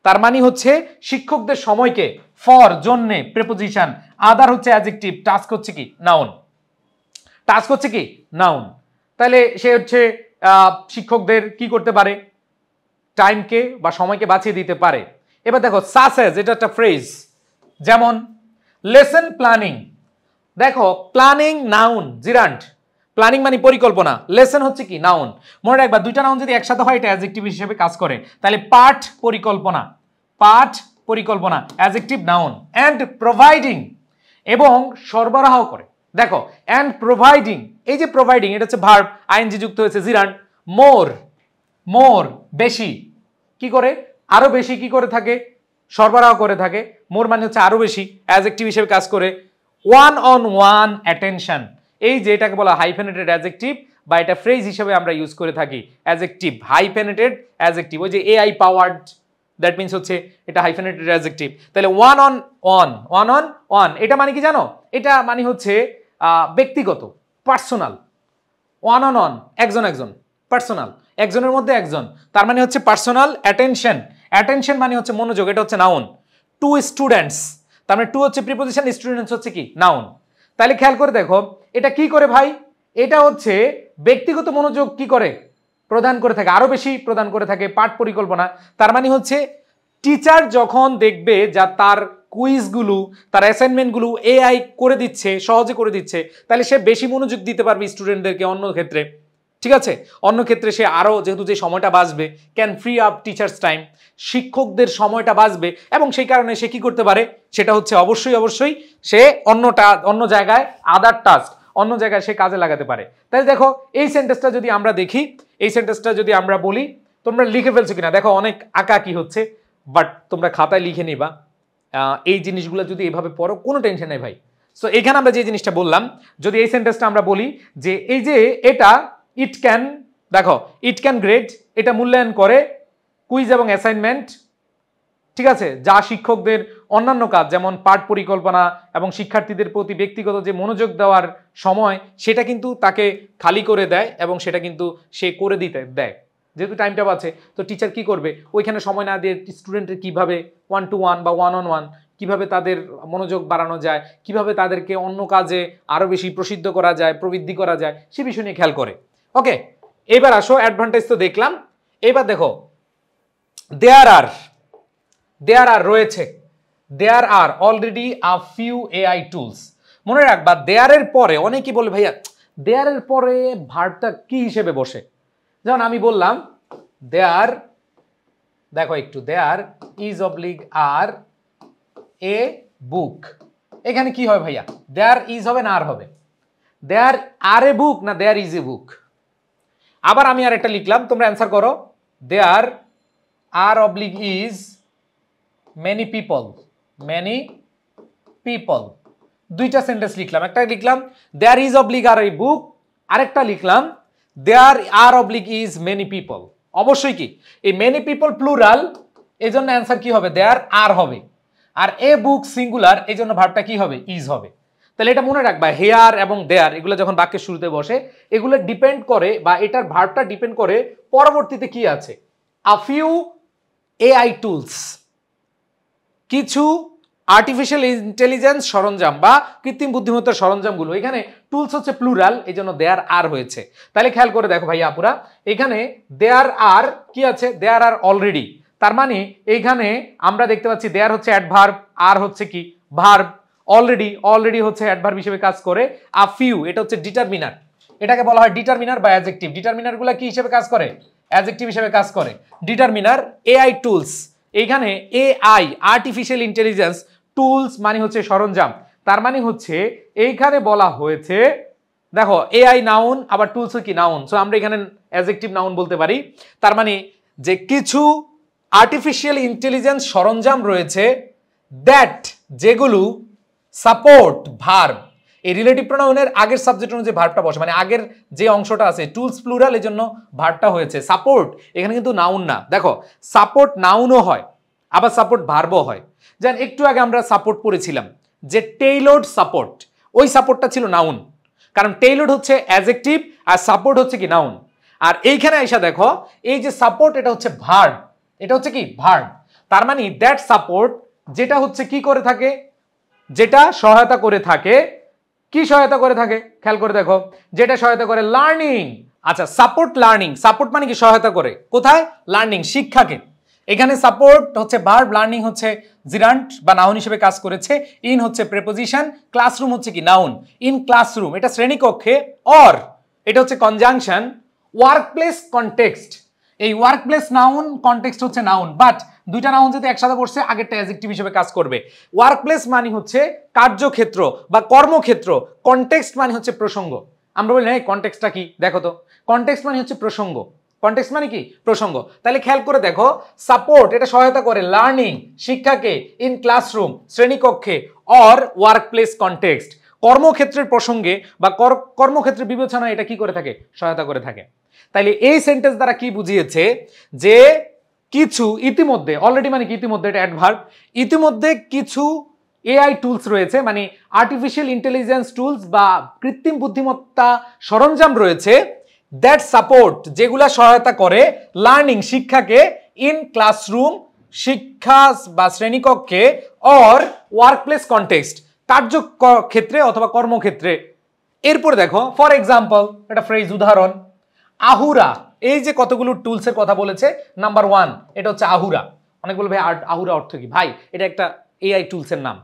তার মানে হচ্ছে শিক্ষকদের সময়কে, ফর জন্যে প্রিপোজিশন, আদার হচ্ছে অ্যাডজেক্টিভ, টাস্ক হচ্ছে কি নাউন, টাস্ক হচ্ছে কি নাউন। তাহলে সে হচ্ছে শিক্ষকদের কি করতে পারে টাইমকে বা সময়কে বাঁচিয়ে দিতে পারে। এবার দেখো সাসেস, এটা একটা ফ্রেজ, যেমন লেসন প্ল্যানিং, দেখো প্ল্যানিং নাউন জিরান্ট, প্ল্যানিং মানে পরিকল্পনা, লেসন হচ্ছে কি নাউন। মনে রাখবা দুইটা নাউন যদি একসাথে হয় এটা অ্যাডজেক্টিভ হিসেবে কাজ করে, তাহলে পাঠ পরিকল্পনা, পাঠ পরিকল্পনা অ্যাডজেক্টিভ নাউন। অ্যান্ড প্রোভাইডিং, এবং সরবরাহ করে। দেখো অ্যান্ড প্রোভাইডিং, এই যে প্রোভাইডিং এটা হচ্ছে ভার্ব, আইএনজি যুক্ত হয়েছে জিরান্ড। মোর, মোর বেশি, কি করে আরো বেশি কি করে থাকে, সরবরাহ করে থাকে। মোর মানে হচ্ছে আরো বেশি, অ্যাডজেক্টিভ হিসেবে কাজ করে। ওয়ান অন ওয়ান অ্যাটেনশন, এই যে এটাকে বলা হাইফেনেটেড অ্যাডজেক্টিভ বা এটা ফ্রেজ হিসেবে আমরা ইউজ করে থাকি অ্যাডজেক্টিভ, হাইফেনেটেড অ্যাডজেক্টিভ। ওই যে এআই পাওয়ার্ড, দ্যাট মিনস হচ্ছে এটা হাইফেনেটেড অ্যাডজেক্টিভ। তাহলে one on one, one on one এটা মানে কি জানো, এটা মানে হচ্ছে ব্যক্তিগত, পার্সোনাল। ওয়ান অন ওয়ান, একজন একজন, পার্সোনাল, একজনের মধ্যে একজন, তার মানে হচ্ছে পার্সোনাল। অ্যাটেনশন, অ্যাটেনশন মানে হচ্ছে মনোযোগ, এটা হচ্ছে নাউন। টু স্টুডেন্টস, তার মানে টু হচ্ছে প্রিপোজিশন, স্টুডেন্টস হচ্ছে কি নাউন। তাহলে খেয়াল করে দেখো এটা কি করে ভাই, এটা হচ্ছে ব্যক্তিগত মনোযোগ কি করে প্রদান করে থাকে, আরো বেশি প্রদান করে থাকে। পাঠ পরিকল্পনা, তার মানে হচ্ছে টিচার যখন দেখবে যা তার কুইজগুলো, তার অ্যাসাইনমেন্টগুলো এআই করে দিচ্ছে, সহজে করে দিচ্ছে, তাহলে সে বেশি মনোযোগ দিতে পারবে স্টুডেন্টদেরকে অন্য ক্ষেত্রে। ঠিক আছে, অন্য ক্ষেত্রে সে আরো, যেহেতু যে সময়টা বাঁচবে, can free up teachers time, শিক্ষকদের সময়টা বাঁচবে, এবং সেই কারণে সে কি করতে পারে, সেটা হচ্ছে অবশ্যই অবশ্যই সে অন্য জায়গায় আদার টাস্ক, অন্য জায়গায় সে কাজে লাগাতে পারে। তাহলে দেখো এই সেন্টেন্সটা যদি আমরা দেখি, এই সেন্টেন্সটা যদি আমরা বলি, তোমরা লিখে ফেলছো কিনা দেখো, অনেক আঁকা কি হচ্ছে, বাট তোমরা খাতায় লিখে নিবা। এই জিনিসগুলো যদি এভাবে পড়ো কোনো টেনশন নেই ভাই। সো এখানে আমরা যে জিনিসটা বললাম, যদি এই সেন্টেন্সটা আমরা বলি যে এই যে এটা ইট ক্যান, দেখো ইট ক্যান গ্রেড, এটা মূল্যায়ন করে কুইজ এবং অ্যাসাইনমেন্ট, ঠিক আছে, যা শিক্ষকদের অন্যান্য কাজ যেমন পাঠ পরিকল্পনা এবং শিক্ষার্থীদের প্রতি ব্যক্তিগত যে মনোযোগ দেওয়ার সময়, সেটা কিন্তু তাকে খালি করে দেয় এবং সেটা কিন্তু সে করে দিতে দেয়। যেহেতু টাইমটা বাঁচে, তো টিচার কি করবে, ওইখানে সময় না দিয়ে স্টুডেন্টের কিভাবে ওয়ান টু ওয়ান বা ওয়ান অন ওয়ান কিভাবে তাদের মনোযোগ বাড়ানো যায়, কিভাবে তাদেরকে অন্য কাজে আরো বেশি প্রসিদ্ধ করা যায়, প্রবৃদ্ধি করা যায়, সে বিষয় নিয়ে খেয়াল করে। ওকে, এবার আসো অ্যাডভান্টেজ তো দেখলাম, এবার দেখো দেয়ার আর রয়েছে, there are already a few AI tools. মনে রাখবা দেয়ারের পরে অনেকেই বলে ভাইয়া দেয়ারের পরে ভার্বটা কি হিসেবে বসে, যেমন আমি বললাম দেয়ার, দেখো একটু দেয়ার ইজ অবলিগ আর এ বুক, এখানে কি হয় ভাইয়া, দেয়ার ইজ হবে না আর হবে, দেয়ার আর এ বুক না দেয়ার ইজ এ বুক। আবার আমি আর একটা লিখলাম, তোমরা অ্যান্সার করো, there are oblique is many people, many people. দুইটা সেন্টেন্স লিখলাম, একটা লিখলাম দেয়ার ইজ অবলিগ আর এ বুক, আরেকটা লিখলাম দেয়ার are oblique is many people. অবশ্যই কি এই মেনি পিপল প্লুরাল, এই জন্য অ্যান্সার কি হবে, দেয়ার আর হবে, আর এ বুক সিঙ্গুলার, এই জন্য ভার্বটা কি হবে, ইজ হবে। তাহলে এটা মনে রাখবা, হেয়ার এবং দেয়ার এগুলো যখন বাক্যের শুরুতে বসে, এগুলো ডিপেন্ড করে বা এটার ভার্বটা ডিপেন্ড করে পরবর্তীতে কি আছে, আ ফিউ এআই টুলস, কিছু আর্টিফিশিয়াল ইন্টেলিজেন্স সরঞ্জাম বা কৃত্রিম বুদ্ধিমত্তার সরঞ্জামগুলো, এখানে টুলস হচ্ছে প্লুরাল, এই জন্য দেয়ার আর হয়েছে। তাহলে খেয়াল করে দেখো ভাইয়া আপুরা, এখানে দেয়ার আর কি আছে, দেয়ার আর অলরেডি, তার মানে এইখানে আমরা দেখতে পাচ্ছি দেয়ার হচ্ছে অ্যাডভার্ব, আর হচ্ছে কি ভার্ব, অলরেডি হচ্ছে অ্যাডভার্ব হিসেবে কাজ করে, আ ফিউ এটা হচ্ছে ডিটারমিনার, এটাকে বলা হয় ডিটারমিনার বা অ্যাডজেক্টিভ। ডিটারমিনারগুলো কি হিসেবে কাজ করে, অ্যাডজেক্টিভ হিসেবে কাজ করে। ডিটারমিনার এআই টুলস, এইখানে এআই আর্টিফিশিয়াল ইন্টেলিজেন্স, টুলস মানে হচ্ছে সরঞ্জাম, তার মানে হচ্ছে এইখানে বলা হয়েছে, দেখো এআই নাউন আবার টুলস কি নাউন, সো আমরা এখানে অ্যাডজেক্টিভ নাউন বলতে পারি। তার মানে যে কিছু আর্টিফিশিয়াল ইন্টেলিজেন্স সরঞ্জাম রয়েছে, দ্যাট যেগুলো সাপোর্ট ভার্ব, এই রিলেটিভ প্রোনাউনের আগের সাবজেক্ট অনুযায়ী ভার্বটা বসে, মানে আগের যে অংশটা আছে টুলস প্লুরাল, এই জন্য ভার্বটা হয়েছে সাপোর্ট, এখানে কিন্তু নাউন না। দেখো সাপোর্ট নাউনও হয় আবার সাপোর্ট ভার্বও হয়। যেন একটু আগে আমরা সাপোর্ট পড়েছিলাম যে টেইলর্ড সাপোর্ট, ওই সাপোর্টটা ছিল নাউন, কারণ টেইলর্ড হচ্ছে অ্যাডজেক্টিভ আর সাপোর্ট হচ্ছে কি নাউন। আর এইখানে আইসা দেখো এই যে সাপোর্ট এটা হচ্ছে ভার্ব, এটা হচ্ছে কি ভার্ব, তার মানে দ্যাট সাপোর্ট যেটা হচ্ছে কি করে থাকে, যেটা সহায়তা করে থাকে, কি সহায়তা করে থাকে খেয়াল করে দেখো, যেটা সহায়তা করে লার্নিং। আচ্ছা সাপোর্ট লার্নিং, সাপোর্ট মানে কি সহায়তা করে কোথায়, লার্নিং শিক্ষাকে। এখানে সাপোর্ট হচ্ছে ভার্ব, লার্নিং হচ্ছে জিরান্ট বা নাউন হিসেবে কাজ করেছে, ইন হচ্ছে প্রেপোজিশন, ক্লাসরুম হচ্ছে কি নাউন, ইন ক্লাসরুম এটা শ্রেণীকক্ষে, অর এটা হচ্ছে কনজাংশন। ওয়ার্কপ্লেস কনটেক্সট, এই ওয়ার্কপ্লেস নাউন, কনটেক্সট হচ্ছে নাউন, বাট দুইটা নাউন যদি একসাথে পড়ছে আগেরটা অ্যাডজেক্টিভ হিসেবে কাজ করবে। ওয়ার্কপ্লেস মানে হচ্ছে কার্যক্ষেত্র বা কর্মক্ষেত্র, কনটেক্সট মানে হচ্ছে প্রসঙ্গ। আমরা বলি না কনটেক্সটটা কি, দেখো তো, কনটেক্সট মানে হচ্ছে প্রসঙ্গ। কনটেক্সট মানে কি, প্রসঙ্গ। তাহলে খেয়াল করে দেখো, সাপোর্ট এটা সহায়তা করে লার্নিং শিক্ষাকে, ইন ক্লাসরুম শ্রেণীকক্ষে, অর ওয়ার্কপ্লেস কনটেক্সট কর্মক্ষেত্রের প্রসঙ্গে বা কর্মক্ষেত্রের বিবেচনায় এটা কি করে থাকে, সহায়তা করে থাকে। তাইলে এই সেন্টেন্স দ্বারা কি বুঝিয়েছে যে কিছু ইতিমধ্যে, অলরেডি মানে কি ইতিমধ্যে, এটা অ্যাডভার্ব, ইতিমধ্যে কিছু এআই টুলস রয়েছে, মানে আর্টিফিশিয়াল ইন্টেলিজেন্স টুলস বা কৃত্রিম বুদ্ধিমত্তা সরঞ্জাম রয়েছে, দ্যাট সাপোর্ট যেগুলা সহায়তা করে লার্নিং শিক্ষাকে, ইন ক্লাসরুম শিক্ষা বা শ্রেণীকক্ষে, অর ওয়ার্কপ্লেস কনটেক্সট কার্যক্ষেত্রে অথবা কর্মক্ষেত্রে। এরপরে দেখো, ফর এক্সাম্পল একটা ফ্রেজ উদাহরণ, আহুরা, এই যে কতগুলো টুলসের কথা বলেছে, নাম্বার 1 এটা হচ্ছে আহুরা। অনেক বলবে ভাই আহুরা অর্থ কি? ভাই এটা একটা এআই টুলসের নাম।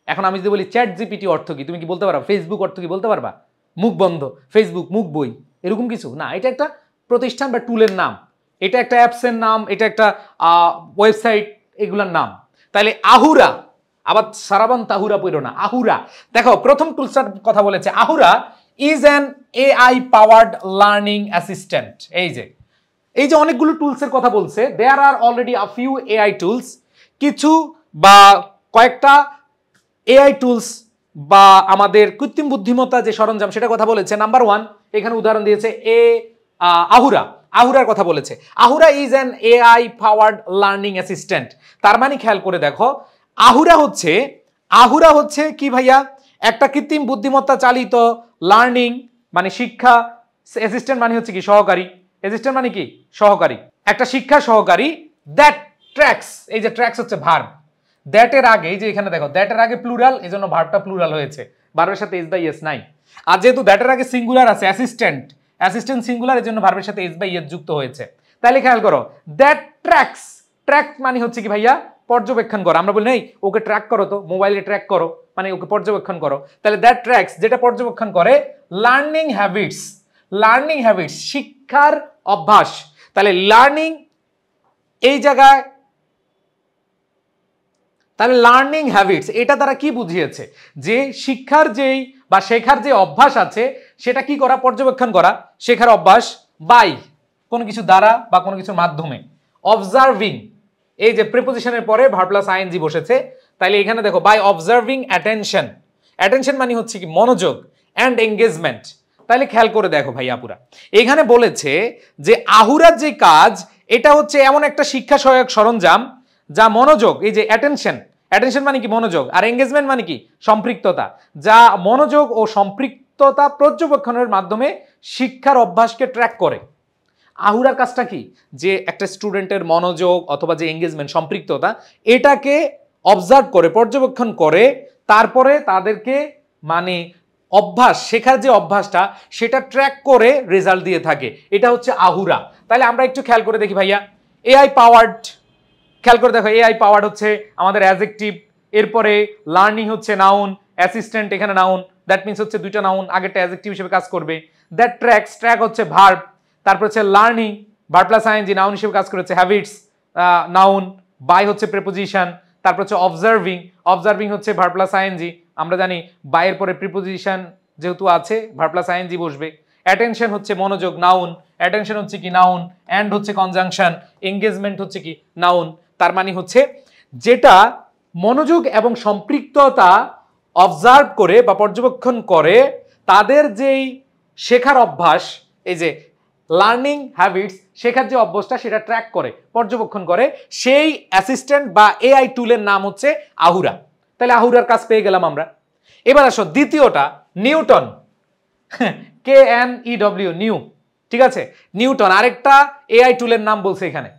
এখন আমি যদি বলি চ্যাট জিপিটি অর্থ কি, তুমি কি বলতে পারবা? ফেসবুক অর্থ কি বলতে পারবা? মুখ বন্ধ, ফেসবুক মুখ বই, এরকম কিছু না। এটা একটা প্রতিষ্ঠান বা টুলের নাম, এটা একটা অ্যাপসের নাম, এটা একটা ওয়েবসাইট, এগুলোর নাম। তাহলে আহুরা, আবার সারাবান তাহুরা পড়ো না, আহুরা। দেখো প্রথম টুলসটার কথা বলেছে, Ahura is an AI powered learning assistant. এই যে অনেকগুলো টুলসের কথা বলছে, there are already a few AI tools, কিছু বা কয়েকটা এআই টুলস বা আমাদের কৃত্রিম বুদ্ধিমত্তা যে সরঞ্জাম সেটার কথা বলেছে। নাম্বার 1 এখানে উদাহরণ দিয়েছে আহুরা, আহুরার কথা বলেছে। Ahura is an AI powered learning assistant. তার মানে খেয়াল করে দেখো, আহুরা হচ্ছে কি ভাইয়া, একটা কৃত্রিম বুদ্ধিমত্তা চালিত লার্নিং মানে শিক্ষা, অ্যাসিস্ট্যান্ট মানে হচ্ছে কি সহকারী, অ্যাসিস্ট্যান্ট মানে কি সহকারী, একটা শিক্ষা সহকারী, দ্যাট ট্র্যাক্স, এই যে ট্র্যাক্স হচ্ছে ভার্ব, দ্যাটের আগে, এই যে এখানে দেখো দ্যাটের আগে প্লুরাল, এই জন্য ভার্বটা প্লুরাল হয়েছে, ভার্বের সাথে এস বাই এস নাই। আর যেহেতু দ্যাটের আগে সিঙ্গুলার আছে অ্যাসিস্ট্যান্ট, অ্যাসিস্ট্যান্ট সিঙ্গুলার, এর জন্য ভার্বের সাথে এস বাই এস যুক্ত হয়েছে। তাহলে খেয়াল করো, দ্যাট ট্র্যাক্স, ট্র্যাক মানে হচ্ছে কি ভাইয়া পর্যবেক্ষণ করো। আমরা বলি নাই ওকে ট্র্যাক করো, তো মোবাইলে ট্র্যাক করো মানে ওকে পর্যবেক্ষণ করো। তাহলে দ্যাট ট্র্যাক্স যেটা পর্যবেক্ষণ করে লার্নিং হ্যাবিটস, লার্নিং হ্যাবিটস শিক্ষার অভ্যাস। তাহলে লার্নিং এই জায়গায়, তাহলে লার্নিং হ্যাবিটস এটা দ্বারা কি বুঝিয়েছে যে শিক্ষার যেই বা শেখার যে অভ্যাস আছে সেটা কি করা, পর্যবেক্ষণ করা, শেখার অভ্যাস বাই কোনো কিছু দ্বারা বা কোনো কিছুর মাধ্যমে। অবজার্ভিং, এই যে প্রিপোজিশনের পরে ভার্ব প্লাস আইএনজি বসেছে, তাইলে এখানে দেখো বাই অবজার্ভিং অ্যাটেনশন, অ্যাটেনশন মানে হচ্ছে কি মনোযোগ, অ্যান্ড এঙ্গেজমেন্ট। তাহলে খেয়াল করে দেখো ভাই আপুরা, এখানে বলেছে যে আহুরার যে কাজ এটা হচ্ছে এমন একটা শিক্ষা সহায়ক সরঞ্জাম যা মনোযোগ, এই যে অ্যাটেনশন, অ্যাটেনশন মানে কি মনোযোগ, আর এঙ্গেজমেন্ট মানে কি সম্পৃক্ততা, যা মনোযোগ ও সম্পৃক্ততা পর্যবেক্ষণের মাধ্যমে শিক্ষার অভ্যাসকে ট্র্যাক করে। আহুরার কাজটা কি, যে একটা স্টুডেন্টের মনোযোগ অথবা যে এঙ্গেজমেন্ট সম্পৃক্ততা এটাকে অবজার্ভ করে, পর্যবেক্ষণ করে, তারপরে তাদেরকে মানে অভ্যাস, শেখার যে অভ্যাসটা সেটা ট্র্যাক করে রেজাল্ট দিয়ে থাকে, এটা হচ্ছে আহুরা। তাহলে আমরা একটু খেয়াল করে দেখি ভাইয়া, এআই পাওয়ার্ড, খেয়াল করে দেখো এআই পাওয়ার্ড হচ্ছে আমাদের অ্যাডজেক্টিভ, এরপরে লার্নিং হচ্ছে নাউন, অ্যাসিস্ট্যান্ট এখানে নাউন, দ্যাট মিনস হচ্ছে দুইটা নাউন, আগেরটা অ্যাডজেক্টিভ হিসেবে কাজ করবে। দ্যাট ট্র্যাক্স, ট্র্যাক হচ্ছে ভার্ব, তারপর হচ্ছে learning verb plus ING noun হিসেবে কাজ করেছে, হ্যাবিটস নাউন, বাই হচ্ছে প্রিপোজিশন, তারপর হচ্ছে অবজার্ভিং, অবজার্ভিং হচ্ছে ভার্ব প্লাস আইএনজি, আমরা জানি বাইয়ের পরে প্রিপোজিশন যেহেতু আছে ভার্ব প্লাস আইএনজি বসবে। অ্যাটেনশন হচ্ছে মনোযোগ নাউন, অ্যাটেনশন হচ্ছে কি নাউন, অ্যান্ড হচ্ছে কনজাংশন, এঙ্গেজমেন্ট হচ্ছে কি নাউন। তার মানে হচ্ছে যেটা মনোযোগ এবং সম্পৃক্ততা অবজার্ভ করে বা পর্যবেক্ষণ করে তাদের যেই শেখার অভ্যাস, এই যে লার্নিং হ্যাবিটস শেখার যে অভ্যাসটা সেটা ট্র্যাক করে, পর্যবেক্ষণ করে, সেই অ্যাসিস্ট্যান্ট বা এআই টুলের নাম হচ্ছে আহুরা। তাহলে আহুরার কাজ পেয়ে গেলাম আমরা। এবার আসো দ্বিতীয়টা, নিউটন, KNEW, নিউ, ঠিক আছে, নিউটন আরেকটা এআই টুলের নাম বলছে এখানে,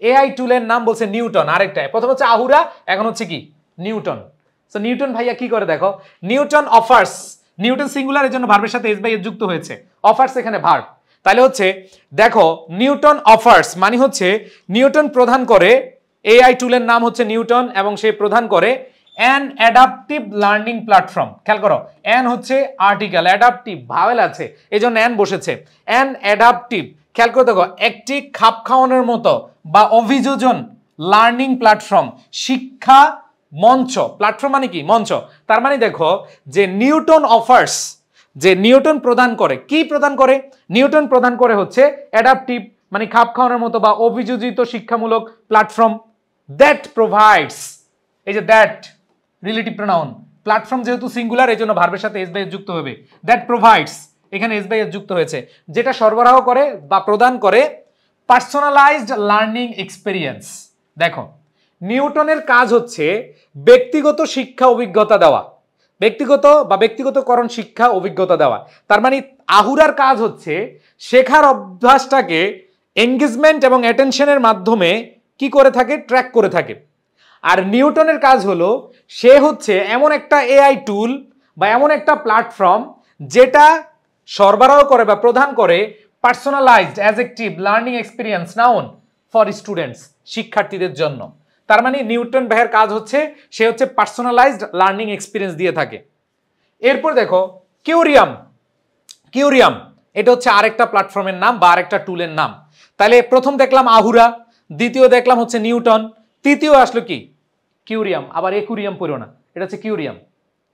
এআই টুলের নাম বলছে নিউটন আরেকটা। প্রথম হচ্ছে আহুরা, এখন হচ্ছে কি নিউটন। সো নিউটন ভাইয়া কি করে দেখো, নিউটন অফার্স, নিউটন সিঙ্গুলার এর জন্য ভার্বের সাথে এস বাই এস যুক্ত হয়েছে, অফার্স এখানে ভার্ব। তাহলে হচ্ছে দেখো নিউটন অফার্স মানে হচ্ছে নিউটন প্রদান করে, এআই টুলের নাম হচ্ছে নিউটন এবং সে প্রদান করে অ্যান অ্যাডাপটিভ লার্নিং প্ল্যাটফর্ম। খেয়াল করো, অ্যান হচ্ছে আর্টিকেল, অ্যাডাপটিভ ভাওয়েল আছে, এই জন্য অ্যান বসেছে। অ্যান অ্যাডাপটিভ, খেয়াল করে দেখো, একটি খাপ খাওয়ানোর মতো বা অভিযোজন লার্নিং প্ল্যাটফর্ম, শিক্ষা মঞ্চ। প্ল্যাটফর্ম মানে কি? মঞ্চ। তার মানে দেখো যে নিউটন অফার্স, যে নিউটন প্রদান করে, কি প্রদান করে? নিউটন প্রদান করে হচ্ছে অ্যাডাপটিভ মানে খাপ খাওয়ানোর মতো বা অভিযোজিত শিক্ষামূলক প্ল্যাটফর্ম। দ্যাট প্রোভাইডস, এই যে দ্যাট রিলেটিভ প্রোনাউন, প্ল্যাটফর্ম যেহেতু সিঙ্গুলার এই জন্য ভার্বের সাথে এস বাই এস যুক্ত হবে। দ্যাট প্রোভাইডস, এখানে এস বাই এস যুক্ত হয়েছে, যেটা সরবরাহ করে বা প্রদান করে পার্সোনালাইজড লার্নিং এক্সপেরিয়েন্স। দেখো, নিউটনের কাজ হচ্ছে ব্যক্তিগত শিক্ষা অভিজ্ঞতা দেওয়া, ব্যক্তিগত বা ব্যক্তিগতকরণ শিক্ষা অভিজ্ঞতা দেওয়া। তার মানে আহুরার কাজ হচ্ছে শেখার অভ্যাসটাকে এঙ্গেজমেন্ট এবং অ্যাটেনশনের মাধ্যমে কি করে থাকে? ট্র্যাক করে থাকে। আর নিউটনের কাজ হলো সে হচ্ছে এমন একটা এআই টুল বা এমন একটা প্ল্যাটফর্ম যেটা সরবরাহ করে বা প্রদান করে personalised adjective learning experience noun for students, শিক্ষার্থীদের জন্য। তার মানে নিউটন ভাইয়ের কাজ হচ্ছে সে হচ্ছে পার্সোনালাইজড লার্নিং এক্সপিরিয়েন্স দিয়ে থাকে। এরপর দেখো কিউরিয়াম। কিউরিয়াম এটা হচ্ছে আরেকটা প্ল্যাটফর্মের নাম বা আরেকটা টুলের নাম। তাহলে প্রথম দেখলাম আহুরা, দ্বিতীয় দেখলাম হচ্ছে নিউটন, তৃতীয় আসলো কি? কিউরিয়াম। আবার একুরিয়াম পড়ো না, এটা হচ্ছে কিউরিয়াম,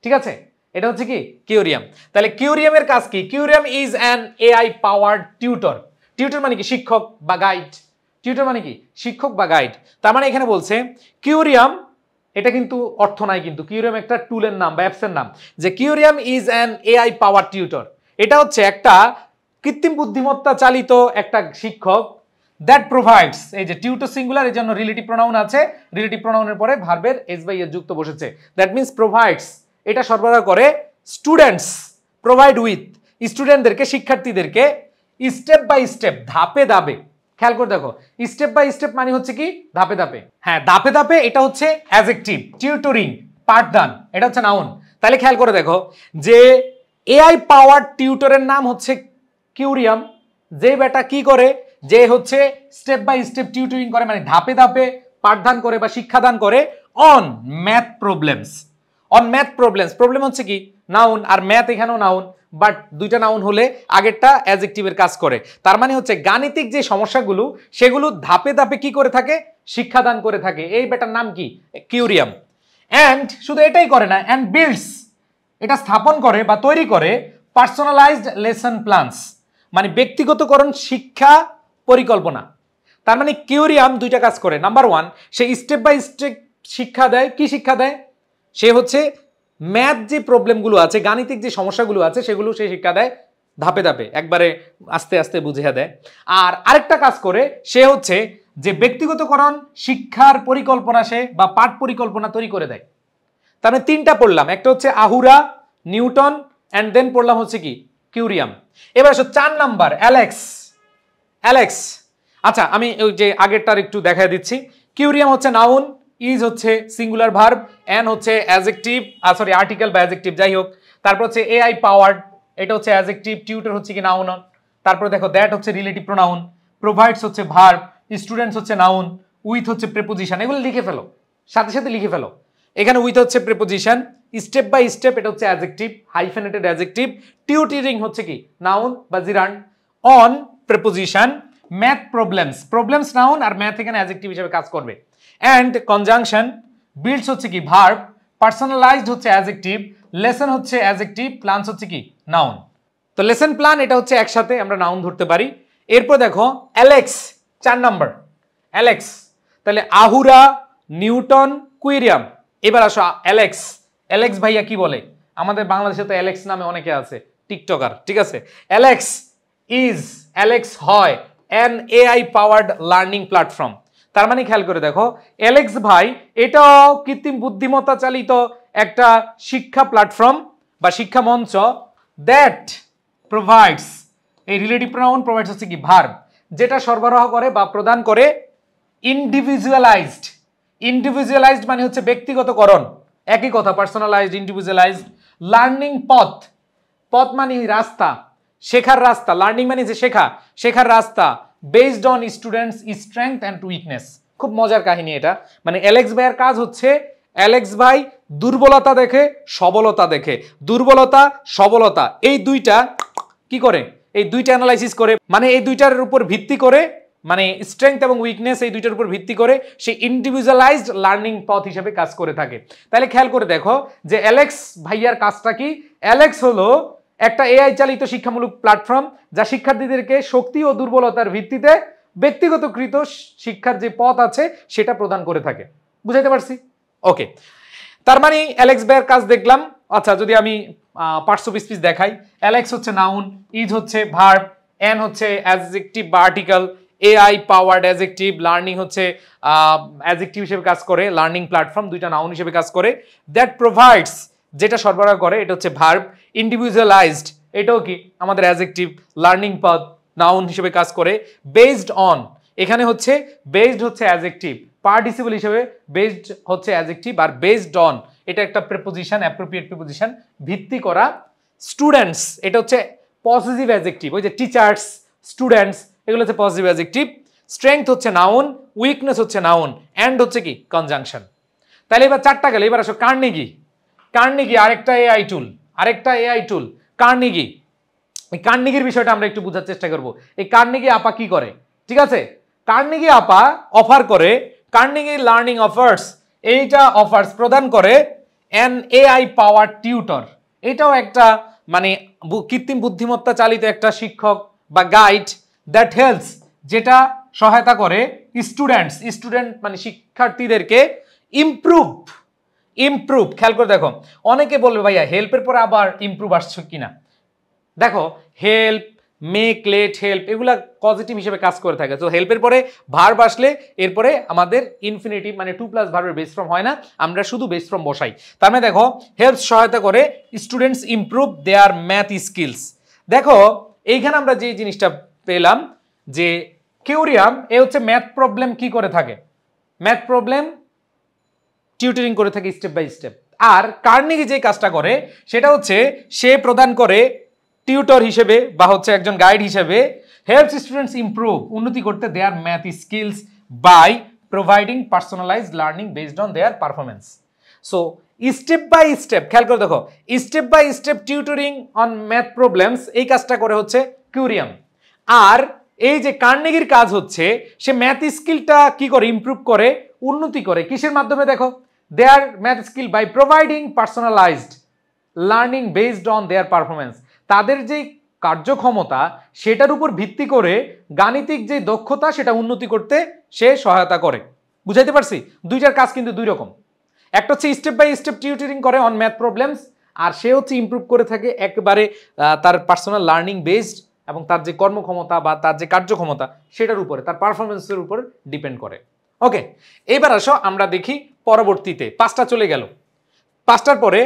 ঠিক আছে? এটা হচ্ছে কি? কিউরিয়াম। তাহলে কিউরিয়ামের কাজ কি? Querium is an AI powered tutor. Tutor মানে কি? শিক্ষক বা গাইড। টিউটর মানে কি? শিক্ষক বা গাইড। তার মানে এখানে বলছে কিউরিয়াম, এটা কিন্তু অর্থ নাই, কিন্তু কিউরিয়াম একটা টুলের নাম বা অ্যাপসের নাম, যে Querium is an AI power tutor. এটা হচ্ছে একটা কৃত্রিম বুদ্ধিমত্তা চালিত একটা শিক্ষক। দ্যাট প্রোভাইডস, এই যে টিউটর সিঙ্গুলার এই জন্য রিলেটিভ প্রোনাউন আছে, রিলেটিভ প্রোনাউনের পরে ভার্বের এস বাই এস যুক্ত বসেছে। দ্যাট মিন্স প্রোভাইডস, এটা সরবরাহ করে স্টুডেন্টস, প্রোভাইড উইথ স্টুডেন্টদেরকে, শিক্ষার্থীদেরকে স্টেপ বাই স্টেপ, ধাপে ধাপে। খেয়াল করে দেখো, স্টেপ বাই স্টেপ মানে হচ্ছে কি? ধাপে ধাপে। হ্যাঁ, ধাপে ধাপে এটা হচ্ছে অ্যাডজেক্টিভ, টিউটরিং পাঠদান এটা হচ্ছে নাউন। তাহলে খেয়াল করে দেখো যে এআই পাওয়ার টিউটরের নাম হচ্ছে কিউরিয়াম, যে বেটা কি করে? যে হচ্ছে স্টেপ বাই স্টেপ টিউটরিং করে, মানে ধাপে ধাপে পাঠদান করে বা শিক্ষাদান করে on math problems. On math problems, problem হচ্ছে কি? নাউন, আর ম্যাথ এখানেও নাউন, বাট দুইটা নাউন হলে আগেরটা অ্যাডজেক্টিভের কাজ করে। তার মানে হচ্ছে গাণিতিক যে সমস্যাগুলো সেগুলো ধাপে ধাপে কি করে থাকে? শিক্ষাদান করে থাকে। এই বেটার নাম কি? কিউরিয়াম। অ্যান্ড শুধু এটাই করে না, অ্যান্ড বিল্ডস, এটা স্থাপন করে বা তৈরি করে পার্সোনালাইজড লেসন প্ল্যানস, মানে ব্যক্তিগতকরণ শিক্ষা পরিকল্পনা। তার মানে কিউরিয়াম দুইটা কাজ করে। নাম্বার ওয়ান, সে স্টেপ বাই স্টেপ শিক্ষা দেয়। কি শিক্ষা দেয়? সে হচ্ছে ম্যাথ যে প্রবলেমগুলো আছে, গাণিতিক যে সমস্যাগুলো আছে সেগুলো সে শিক্ষা দেয় ধাপে ধাপে, একবারে আস্তে আস্তে বুঝিয়ে দেয়। আর আরেকটা কাজ করে সে হচ্ছে যে ব্যক্তিগতকরণ শিক্ষার পরিকল্পনা সে বা পাঠ পরিকল্পনা তৈরি করে দেয়। তার মানে তিনটা পড়লাম, একটা হচ্ছে আহুরা, নিউটন, অ্যান্ড দেন পড়লাম হচ্ছে কি? কিউরিয়াম। এবার আসো 4 নাম্বার, অ্যালেক্স। অ্যালেক্স, আচ্ছা আমি ওই যে আগেরটার একটু দেখা দিচ্ছি। কিউরিয়াম হচ্ছে নাউন, ইজ হচ্ছে সিঙ্গুলার ভার্ব, অ্যান হচ্ছে অ্যাডজেক্টিভ, সরি আর্টিকেল বা অ্যাডজেক্টিভ যাই হোক। তারপর হচ্ছে এআই পাওয়ার্ড, এটা হচ্ছে অ্যাডজেক্টিভ, টিউটর হচ্ছে কি? নাউন। তারপর দেখো দ্যাট হচ্ছে রিলেটিভ প্রোনাউন, প্রোভাইডস হচ্ছে ভার্ব, স্টুডেন্টস হচ্ছে নাউন, উইথ হচ্ছে প্রিপোজিশন। এগুলো লিখে ফেলো, সাথে সাথে লিখে ফেলো। এখানে উইথ হচ্ছে প্রিপোজিশন, স্টেপ বাই স্টেপ এটা হচ্ছে অ্যাডজেক্টিভ, হাইফেনেটেড অ্যাডজেক্টিভ, টিউটরিং হচ্ছে কি? নাউন বা gerund, on preposition, math problems, problems noun আর ম্যাথ এখানে অ্যাডজেক্টিভ হিসেবে কাজ করবে। অ্যান্ড কনজাংশন, বিল্ডস হচ্ছে কি? ভার্ব, পার্সোনালাইজড হচ্ছে অ্যাডজেক্টিভ, লেসন হচ্ছে অ্যাডজেক্টিভ, প্ল্যানস হচ্ছে কি? নাউন। তো লেসন প্ল্যান এটা হচ্ছে একসাথে আমরা নাউন ধরতে পারি। এরপর দেখো অ্যালেক্স, 4 নাম্বার অ্যালেক্স। তাহলে আহুরা, নিউটন, কুইরিয়াম। এবার আসো অ্যালেক্স। অ্যালেক্স ভাইয়া কি বলে? আমাদের বাংলাদেশে তো অ্যালেক্স নামে অনেকে আছে, টিকটকার, ঠিক আছে? অ্যালেক্স ইজ, অ্যালেক্স হয় an AI powered learning platform. তার মানে খেয়াল করে দেখো অ্যালেক্স ভাই এটাও কৃত্রিম বুদ্ধিমত্তা চালিত একটা শিক্ষা প্ল্যাটফর্ম বা শিক্ষা মঞ্চ। দ্যাট প্রোভাইডস, এই রিলেটিভ প্রোনাউন প্রোভাইডস হচ্ছে কি? ভার্ব, যেটা সরবরাহ করে বা প্রদান করে ইন্ডিভিজুয়ালাইজড। ইন্ডিভিজুয়ালাইজড মানে হচ্ছে ব্যক্তিগতকরণ, একই কথা, পার্সোনালাইজড, ইন্ডিভিজুয়ালাইজড। লার্নিং পথ, পথ মানে রাস্তা, শেখার রাস্তা। লার্নিং মানে যে শেখা, শেখার রাস্তা based on students strength and weakness. খুব মজার কাহিনী এটা। মানে অ্যালেক্স ভাইয়ের কাজ হচ্ছে অ্যালেক্স ভাই দুর্বলতা দেখে সবলতা দেখে, দুর্বলতা সবলতা এই দুইটা কি করে, এই দুইটা অ্যানালাইসিস করে, মানে এই দুইটার উপর ভিত্তি করে, মানে স্ট্রেংথ এবং উইকনেস এই দুইটার উপর ভিত্তি করে সে ইন্ডিভিজুয়ালাইজড লার্নিং পথ হিসেবে কাজ করে থাকে। তাহলে খেয়াল করে দেখো যে অ্যালেক্স ভাইয়ার কাজটা কি। অ্যালেক্স হলো একটা এআই চালিত শিক্ষামূলক প্ল্যাটফর্ম যা শিক্ষার্থীদেরকে শক্তি ও দুর্বলতার ভিত্তিতে ব্যক্তিগতকৃত শিক্ষার যে পথ আছে সেটা প্রদান করে থাকে। বুঝাইতে পারছি? ওকে, তার মানে অ্যালেক্স ভাইয়ের কাজ দেখলাম। আচ্ছা, যদি আমি পার্টস অফ স্পিচ দেখাই, অ্যালেক্স হচ্ছে নাউন, ইজ হচ্ছে ভার্ব, এন হচ্ছে অ্যাডজেক্টিভ বা article, AI powered adjective, learning হচ্ছে অ্যাডজেক্টিভ হিসেবে কাজ করে, লার্নিং প্ল্যাটফর্ম দুইটা নাউন হিসেবে কাজ করে, দ্যাট প্রোভাইডস যেটা সরবরাহ করে এটা হচ্ছে ভার্ব, ইন্ডিভিজুয়ালাইজড এটাও কি আমাদের অ্যাডজেক্টিভ, লার্নিং পথ নাউন হিসেবে কাজ করে, বেসড অন এখানে হচ্ছে বেসড হচ্ছে অ্যাডজেক্টিভ, পার্টিসিপল হিসেবে বেসড হচ্ছে অ্যাডজেক্টিভ, আর বেসড অন এটা একটা প্রিপোজিশন, অ্যাপ্রোপ্রিয়েট প্রিপোজিশন, ভিত্তি করা, স্টুডেন্টস এটা হচ্ছে পজিটিভ অ্যাডজেক্টিভ, ওই যে টিচার্স স্টুডেন্টস এগুলো হচ্ছে পজিটিভ অ্যাডজেক্টিভ, স্ট্রেংথ হচ্ছে নাউন, উইকনেস হচ্ছে নাউন, এন্ড হচ্ছে কি কনজাংশন। তাহলে এবার চারটা গেল, এবার আসো কার্নেগি। কার্নেগি আরেকটা এআই টুল, আরেকটা এআই টুল কার্নেগি। এই কার্নেগির বিষয়টা আমরা একটু বোঝার চেষ্টা করব। এই কার্নেগি আপা কি করে, ঠিক আছে? কার্নেগি আপা অফার করে, কার্নেগি লার্নিং অফার্স, এইটা অফার্স প্রদান করে এন এআই পাওয়ার টিউটর। এটাও একটা মানে কৃত্রিম বুদ্ধিমত্তা চালিত একটা শিক্ষক বা গাইড, দ্যাট হেল্পস যেটা সহায়তা করে স্টুডেন্ট মানে শিক্ষার্থীদেরকে ইমপ্রুভ। খেয়াল করে দেখো, অনেকে বলবে ভাইয়া হেল্পের পরে আবার ইমপ্রুভ আসছে কিনা। দেখো হেল্প, মেক, লেট, হেল্প এগুলা পজিটিভ হিসেবে কাজ করে থাকে। তো হেল্পের পরে ভার্ব আসলে এরপরে আমাদের ইনফিনিটিভ মানে টু প্লাস ভার্বের বেস ফর্ম হয় না, আমরা শুধু বেস ফর্ম বসাই। তার মানে দেখো হেল্প সহায়তা করে স্টুডেন্টস ইমপ্রুভ দেয়ার ম্যাথ স্কিলস। দেখো এইখানে আমরা যে জিনিসটা পেলাম যে কিউরিয়াম এ হচ্ছে ম্যাথ প্রবলেম কি করে থাকে, ম্যাথ প্রবলেম টিউটরিং করে থাকে স্টেপ বাই স্টেপ। আর কার্নেগি যে কাজটা করে সেটা হচ্ছে সে প্রদান করে টিউটর হিসেবে বা হচ্ছে একজন গাইড হিসেবে, হেল্পস স্টুডেন্টস ইমপ্রুভ উন্নতি করতে their math skills by providing personalised learning based on their performance. So step by step খেয়াল করে দেখো, step by step tutoring on math problems এই কাজটা করে হচ্ছে কিউরিয়াম। আর এই যে কার্নেগির কাজ হচ্ছে সে ম্যাথ স্কিলটা কি করে ইমপ্রুভ করে, উন্নতি করে কিসের মাধ্যমে, দেখো their math skill by providing personalised learning based on their performance. তাদের যে কার্যক্ষমতা সেটার উপর ভিত্তি করে গাণিতিক যে দক্ষতা সেটা উন্নতি করতে সে সহায়তা করে। বুঝাইতে পারছি? দুইটার কাজ কিন্তু দুই রকম। একটা হচ্ছে স্টেপ বাই স্টেপ টিউটরিং করে অন ম্যাথ প্রবলেমস, আর সে হচ্ছে ইমপ্রুভ করে থাকে একেবারে তার পার্সোনাল লার্নিং বেসড এবং তার যে কর্মক্ষমতা বা তার যে কার্যক্ষমতা সেটার উপরে, তার পারফরমেন্সের উপর ডিপেন্ড করে। ওকে, এবার আসো আমরা দেখি পরবর্তীতে পাঁচটা চলে গেল, পাঁচটার পরে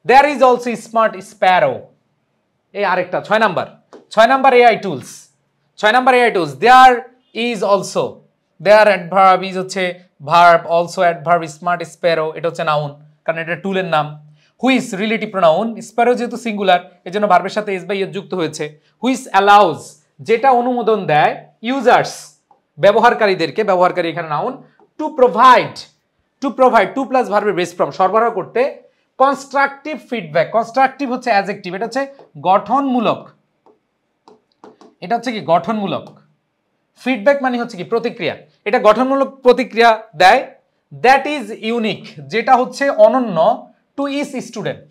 there is also Smart Sparrow, এই আরেকটা 6 number AI tools, 6 number AI tools. There is also, there adverb, is হচ্ছে verb, also adverb, Smart Sparrow এটা হচ্ছে নাউন কারণ এটা টুলের নাম, হুইস রিলেটিভ প্রোনাউন, স্প্যারো যেহেতু সিঙ্গুলার এজন্য ভার্বের সাথে এস বাই এস যুক্ত হয়েছে, হুইস অ্যালাউজ যেটা অনুমোদন দেয় ইউজার্স ব্যবহারকারীদেরকে, ব্যবহারকারী এখানে noun, to provide to plus ভার্বের বেস ফর্ম সরবরাহ করতে কনস্ট্রাকটিভ ফিডব্যাক, কনস্ট্রাকটিভ হচ্ছে অ্যাডজেক্টিভ, এটা হচ্ছে গঠনমূলক, এটা হচ্ছে কি গঠনমূলক, ফিডব্যাক মানে হচ্ছে কি প্রতিক্রিয়া, এটা গঠনমূলক প্রতিক্রিয়া দেয়, দ্যাট ইজ ইউনিক যেটা হচ্ছে অনন্য, টু ইচ স্টুডেন্ট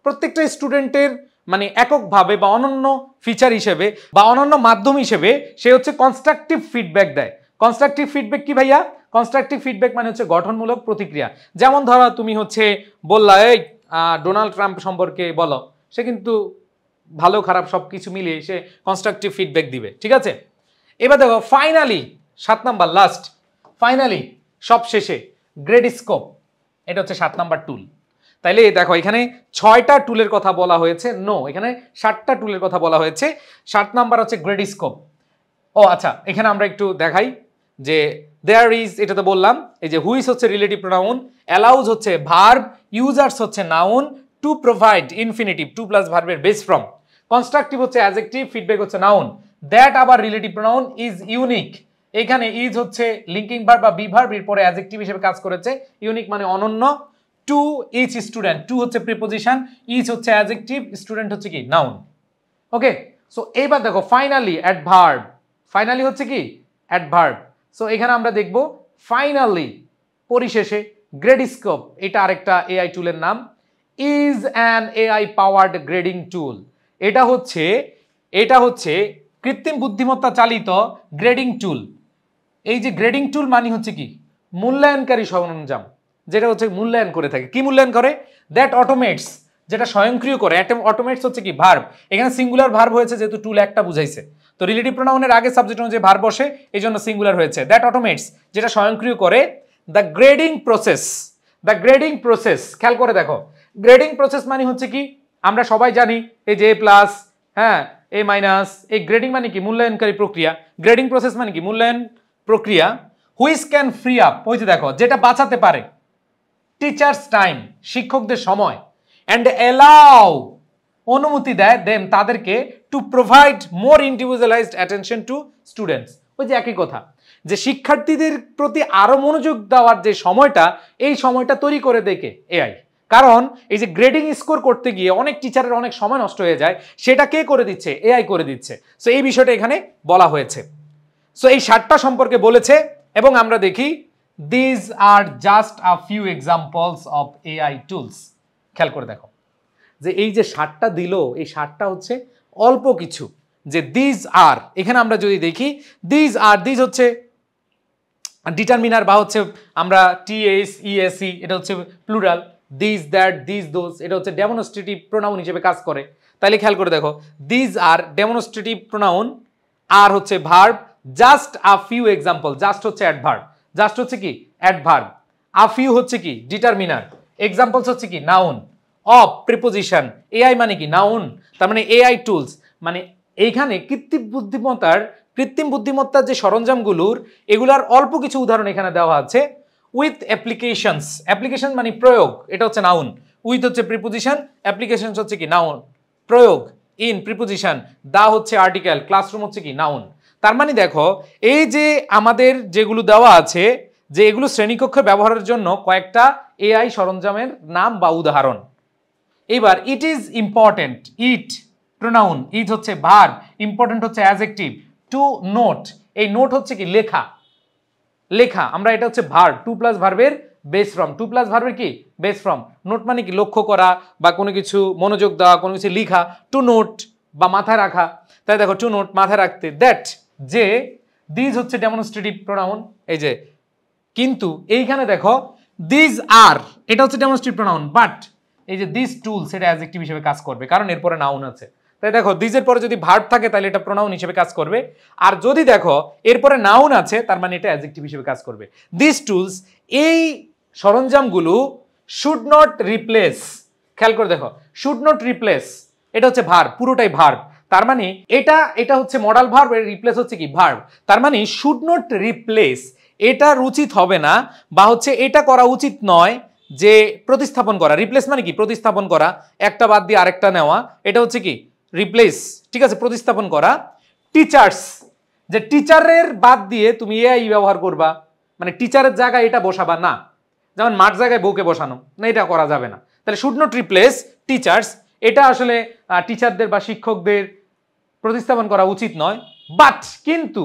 প্রত্যেকটা স্টুডেন্টের মানে এককভাবে বা অনন্য ফিচার হিসেবে বা অনন্য মাধ্যম হিসেবে সে হচ্ছে কনস্ট্রাকটিভ ফিডব্যাক দেয়। কনস্ট্রাকটিভ ফিডব্যাক কি ভাইয়া? কনস্ট্রাকটিভ ফিডব্যাক মানে হচ্ছে গঠনমূলক প্রতিক্রিয়া। যেমন ধরো তুমি হচ্ছে বললা এই ডোনাল্ড ট্রাম্প সম্পর্কে বলো, সে কিন্তু ভালো খারাপ সব কিছু মিলিয়ে সে কনস্ট্রাকটিভ ফিডব্যাক দিবে, ঠিক আছে? এবার দেখো ফাইনালি 7 নাম্বার লাস্ট, ফাইনালি সবশেষে গ্রেডিস্কোপ, এটা হচ্ছে 7 নাম্বার টুল। তাইলে দেখো এখানে 6টা টুলের কথা বলা হয়েছে, নো এখানে 7টা টুলের কথা বলা হয়েছে। 7 নাম্বার হচ্ছে গ্রেডিস্কোপ। ও আচ্ছা, এখানে আমরা একটু দেখাই যে দেয়ার ইজ এটা তো বললাম, এই যে হুইস হচ্ছে রিলেটিভ প্রোনাউন, অ্যালাউজ হচ্ছে ভার্ব, ইউজার্স হচ্ছে noun, to provide infinitive to plus ভার্বের বেস ফর্ম, কনস্ট্রাকটিভ হচ্ছে অ্যাডজেক্টিভ, ফিডব্যাক হচ্ছে নাউন, দ্যাট আবার রিলেটিভ প্রোনাউন, ইজ ইউনিক এখানে ইজ হচ্ছে লিঙ্কিং ভার্ব বা বি ভার্ব এর পরে অ্যাডজেক্টিভ হিসেবে কাজ করেছে, ইউনিক মানে অনন্য, টু ইচ স্টুডেন্ট, টু হচ্ছে প্রিপোজিশন, ইচ হচ্ছে অ্যাডজেক্টিভ, স্টুডেন্ট হচ্ছে কি নাউন। ওকে, সো এইবার দেখো ফাইনালি অ্যাডভার্ব, ফাইনালি হচ্ছে কি অ্যাডভার্ব। সো এখানে আমরা দেখব ফাইনালি পরিশেষে গ্রেডিস্কোপ, এটা আরেকটা এআই টুলের নাম, is an AI powered grading tool. এটা হচ্ছে কৃত্রিম বুদ্ধিমত্তা চালিত গ্রেডিং টুল। এই যে গ্রেডিং টুল মানে হচ্ছে কি মূল্যায়নকারী সরঞ্জাম, যেটা হচ্ছে মূল্যায়ন করে থাকে। কি মূল্যায়ন করে? দ্যাট অটোমেটস, যেটা স্বয়ংক্রিয় করে। অটোমেটস হচ্ছে কি ভার্ব, এখানে সিঙ্গুলার ভার্ব হয়েছে যেহেতু টুল একটা বুঝাইছে, তো রিলেটিভ প্রোনাউনের আগে সাবজেক্ট অনুযায়ী ভার্ব বসে, এই জন্য সিঙ্গুলার হয়েছে। দ্যাট অটোমেটস, যেটা স্বয়ংক্রিয় করে the grading process. The grading process, খেয়াল করে দেখো, গ্রেডিং প্রসেস মানে হচ্ছে কি আমরা সবাই জানি এই যে এ প্লাস, হ্যাঁ এ মাইনাস, এই গ্রেডিং মানে কি মূল্যায়নকারী প্রক্রিয়া। গ্রেডিং প্রসেস মানে কি মূল্যায়ন প্রক্রিয়া। হুইচ ক্যান ফ্রি আপ, ওই যে দেখো যেটা বাঁচাতে পারে টিচার্স টাইম, শিক্ষকদের সময়, অ্যান্ড অ্যালাউ, অনুমতি দেয় দেম, তাদেরকে, to provide more individualised attention to students. ওই যে একই কথা, যে শিক্ষার্থীদের প্রতি আরো মনোযোগ দেওয়ার যে সময়টা, এই সময়টা তৈরি করে দেখে এআই। কারণ এই যে গ্রেডিং স্কোর করতে গিয়ে অনেক টিচারের অনেক সময় নষ্ট হয়ে যায়, সেটা কে করে দিচ্ছে? এআই করে দিচ্ছে। সো এই বিষয়টা এখানে বলা হয়েছে। সো এই 7টা সম্পর্কে বলেছে, এবং আমরা দেখি these are just a few examples of AI tools. খেয়াল করে দেখো যে এই যে 7টা দিল, এই 7টা হচ্ছে অল্প কিছু। যে দিজ আর, এখানে আমরা যদি দেখি দিজ আর, দিজ হচ্ছে ডিটারমিনার বা হচ্ছে আমরা টিএস ইএসি, এটা হচ্ছে plural. These that, these those, এটা হচ্ছে ডেমনস্ট্রেটিভ প্রোনাউন হিসেবে কাজ করে। তাহলে খেয়াল করে দেখো দিজ আর ডেমনস্ট্রেটিভ প্রোনাউন, আর হচ্ছে verb, just a few example, just হচ্ছে অ্যাডভার্ব, জাস্ট হচ্ছে কি অ্যাডভার্ব, আ ফিউ হচ্ছে কি ডিটারমিনার, এক্সাম্পলস হচ্ছে কি নাউন, অফ প্রিপোজিশন, এআই মানে কি নাউন, তার মানে এআই টুলস মানে এইখানে কৃত্রিম বুদ্ধিমত্তার যে সরঞ্জামগুলোর, এগুলার অল্প কিছু উদাহরণ এখানে দেওয়া আছে। উইথ অ্যাপ্লিকেশনস, অ্যাপ্লিকেশন মানে প্রয়োগ, এটা হচ্ছে নাউন। উইথ হচ্ছে প্রিপোজিশন, অ্যাপ্লিকেশনস হচ্ছে কি নাউন, প্রয়োগ। ইন প্রিপোজিশন, দা হচ্ছে আর্টিকেল, ক্লাসরুম হচ্ছে কি নাউন। তার মানে দেখো এই যে আমাদের যেগুলো দেওয়া আছে, যে এগুলো শ্রেণীকক্ষে ব্যবহারের জন্য কয়েকটা এআই সরঞ্জামের নাম বা উদাহরণ। এবার it is important, it pronoun, it হচ্ছে ভার্ব, ইম্পর্টেন্ট হচ্ছে অ্যাডজেক্টিভ। টু নোট, এই নোট হচ্ছে কি লেখা, লেখা, আমরা এটা হচ্ছে ভার্ব, টু প্লাস ভার্বের বেস ফর্ম, টু প্লাস ভার্বের কি বেস ফর্ম। নোট মানে কি লক্ষ্য করা বা কোনো কিছু মনোযোগ দেওয়া, কোনো কিছু লিখা। টু নোট বা মাথায় রাখা, তাই দেখো টু নোট মাথায় রাখতে। দ্যাট, যে, দিজ হচ্ছে ডেমনস্ট্রেটিভ প্রোনাউন, এই যে কিন্তু এইখানে দেখো দিজ আর, এটা হচ্ছে ডেমনস্ট্রেটিভ প্রোনাউন, বাট এই যে দিস টুল সেটা অ্যাডজেক্টিভ হিসেবে কাজ করবে, কারণ এরপরে নাউন আছে। তাই দেখো দিজের পরে যদি ভার্ব থাকে তাহলে এটা প্রোনাউন হিসেবে কাজ করবে, আর যদি দেখো এরপরে নাউন আছে তার মানে এটা অ্যাডজেক্টিভ হিসেবে কাজ করবে। দিস টুলস, এই সরঞ্জামগুলো, শুড নট রিপ্লেস, খেয়াল করে দেখো শুড নট রিপ্লেস, এটা হচ্ছে ভার্ব, পুরোটাই ভার্ব। তার মানে এটা হচ্ছে মডাল ভার্ব, এর রিপ্লেস হচ্ছে কি ভার্ব। তার মানে শুড নট রিপ্লেস, এটার উচিত হবে না, বা হচ্ছে এটা করা উচিত নয় যে প্রতিস্থাপন করা। রিপ্লেস মানে কি প্রতিস্থাপন করা, একটা বাদ দিয়ে আরেকটা নেওয়া, এটা হচ্ছে কি রিপ্লেস, ঠিক আছে, প্রতিস্থাপন করা। টিচার্স, যে টিচারের বাদ দিয়ে তুমি এআই ব্যবহার করবা, মানে টিচারের জায়গায় এটা বসাবা না, যেমন মাঠ জায়গায় বউকে বসানো না, এটা করা যাবে না। তাহলে শুড নট রিপ্লেস টিচার্স, এটা আসলে টিচারদের বা শিক্ষকদের প্রতিস্থাপন করা উচিত নয়। বাট, কিন্তু,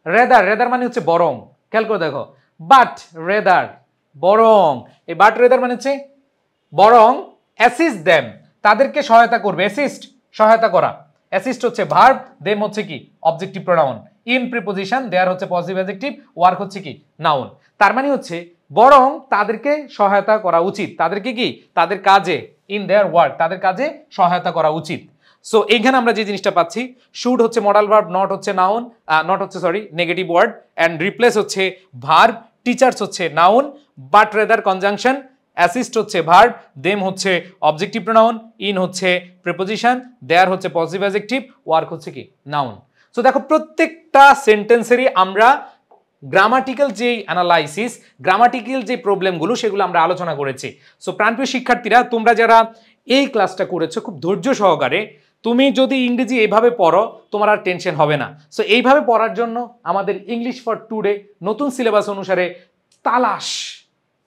রেদার, রেদার মানে হচ্ছে বরং, খেয়াল করে দেখো বাট রেদার, বরং, এই বাট রেদার মানে হচ্ছে বরং, অ্যাসিস্ট দেম, তাদেরকে সহায়তা করবে, অ্যাসিস্ট সহায়তা করা, অ্যাসিস্ট হচ্ছে ভার্ব, দেম হচ্ছে কি objective pronoun, in preposition, their হচ্ছে পজিটিভ অ্যাডজেক্টিভ, ওয়ার্ক হচ্ছে কি নাউন। তার মানে হচ্ছে বরং তাদেরকে সহায়তা করা উচিত, তাদেরকে কি তাদের কাজে, ইন দেয়ার ওয়ার্ক, তাদের কাজে সহায়তা করা উচিত। সো এইখানে আমরা যে জিনিসটা পাচ্ছি, শুড হচ্ছে মডাল ভার্ব, নট হচ্ছে নাউন, নট হচ্ছে sorry negative word, and replace হচ্ছে ভার্ব, টিচার্স হচ্ছে noun, but rather conjunction, assist হচ্ছে ভার্ব, দেম হচ্ছে অবজেক্টিভ প্রোনাউন, ইন হচ্ছে প্রিপোজিশন, দেয়ার হচ্ছে পজিটিভ অ্যাডজেক্টিভ, ওয়ার্ক হচ্ছে কি নাউন। সো দেখো প্রত্যেকটা সেন্টেন্সেরই আমরা গ্রামাটিক্যাল যে অ্যানালাইসিস, গ্রামাটিক্যাল যে প্রবলেমগুলো সেগুলো আমরা আলোচনা করেছি। সো প্রাণপ্রিয় শিক্ষার্থীরা, তোমরা যারা এই ক্লাসটা করেছো খুব ধৈর্য সহকারে, তুমি যদি ইংরেজি এইভাবে পড়ো তোমার আর টেনশন হবে না। সো এইভাবে পড়ার জন্য আমাদের ইংলিশ ফর টুডে নতুন সিলেবাস অনুসারে তালাশ,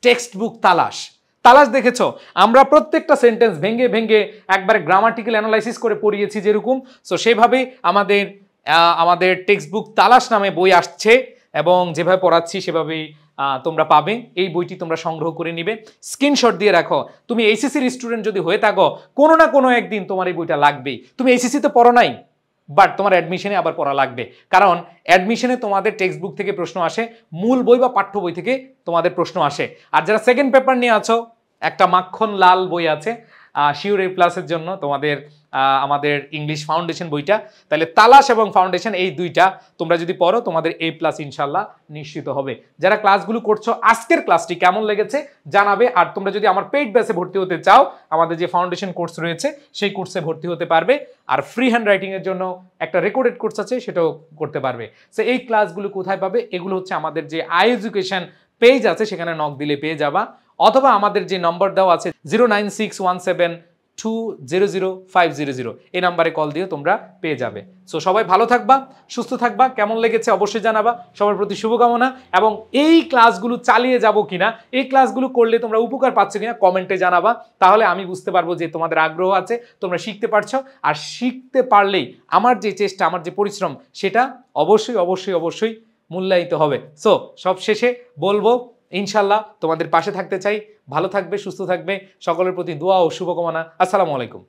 টেক্সট বুক তালাশ, তালাশ দেখেছো, আমরা প্রত্যেকটা সেন্টেন্স ভেঙে ভেঙে একবারে গ্রামাটিক্যাল অ্যানালাইসিস করে পড়িয়েছি যেরকম, সো সেভাবেই আমাদের টেক্সট বুক তালাশ নামে বই আসছে এবং যেভাবে পড়াচ্ছি সেভাবেই তোমরা পাবে। এই বইটি তোমরা সংগ্রহ করে নিবে, স্ক্রিনশট দিয়ে রাখো। তুমি এইচএসসির স্টুডেন্ট যদি হয়ে থাকো, কোনো না কোনো একদিন তোমার এই বইটা লাগবেই। তুমি এইচএসসিতে পড়ো নাই, বাট তোমার অ্যাডমিশনে আবার পড়া লাগবে, কারণ অ্যাডমিশনে তোমাদের টেক্সট বুক থেকে প্রশ্ন আসে, মূল বই বা পাঠ্য বই থেকে তোমাদের প্রশ্ন আসে। আর যারা সেকেন্ড পেপার নিয়ে আছো, একটা মাখন লাল বই আছে শিওর A প্লাসের জন্য, তোমাদের আমাদের ইংলিশ ফাউন্ডেশন বইটা। তাহলে তালাশ এবং ফাউন্ডেশন এই দুইটা তোমরা যদি পড়ো, তোমাদের A+ ইনশাল্লাহ নিশ্চিত হবে। যারা ক্লাসগুলো করছো, আজকের ক্লাসটি কেমন লেগেছে জানাবে। আর তোমরা যদি আমার পেইড ব্যাচে ভর্তি হতে চাও, আমাদের যে ফাউন্ডেশন কোর্স রয়েছে সেই কোর্সে ভর্তি হতে পারবে। আর ফ্রি হ্যান্ড রাইটিং এর জন্য একটা রেকর্ডেড কোর্স আছে, সেটাও করতে পারবে। সো এই ক্লাসগুলো কোথায় পাবে? এগুলো হচ্ছে আমাদের যে iEducation পেজ আছে, সেখানে নক দিলে পেয়ে যাবা, অথবা আমাদের যে নম্বর দেওয়া আছে 09617200500, এই নাম্বারে কল দিয়ে তোমরা পেয়ে যাবে। সো সবাই ভালো থাকবা, সুস্থ থাকবা, কেমন লেগেছে অবশ্যই জানাবা। সবার প্রতি শুভকামনা, এবং এই ক্লাসগুলো চালিয়ে যাব কিনা, এই ক্লাসগুলো করলে তোমরা উপকার পাচ্ছ কিনা কমেন্টে জানাবা, তাহলে আমি বুঝতে পারবো যে তোমাদের আগ্রহ আছে, তোমরা শিখতে পারছো। আর শিখতে পারলেই আমার যে চেষ্টা, আমার যে পরিশ্রম, সেটা অবশ্যই অবশ্যই অবশ্যই মূল্যায়িত হবে। সো সব শেষে বলবো, ইনশাল্লাহ তোমাদের পাশে থাকতে চাই। ভালো থাকবে, সুস্থ থাকবে, সকলের প্রতি দোয়া ও শুভকামনা। আসসালামু আলাইকুম।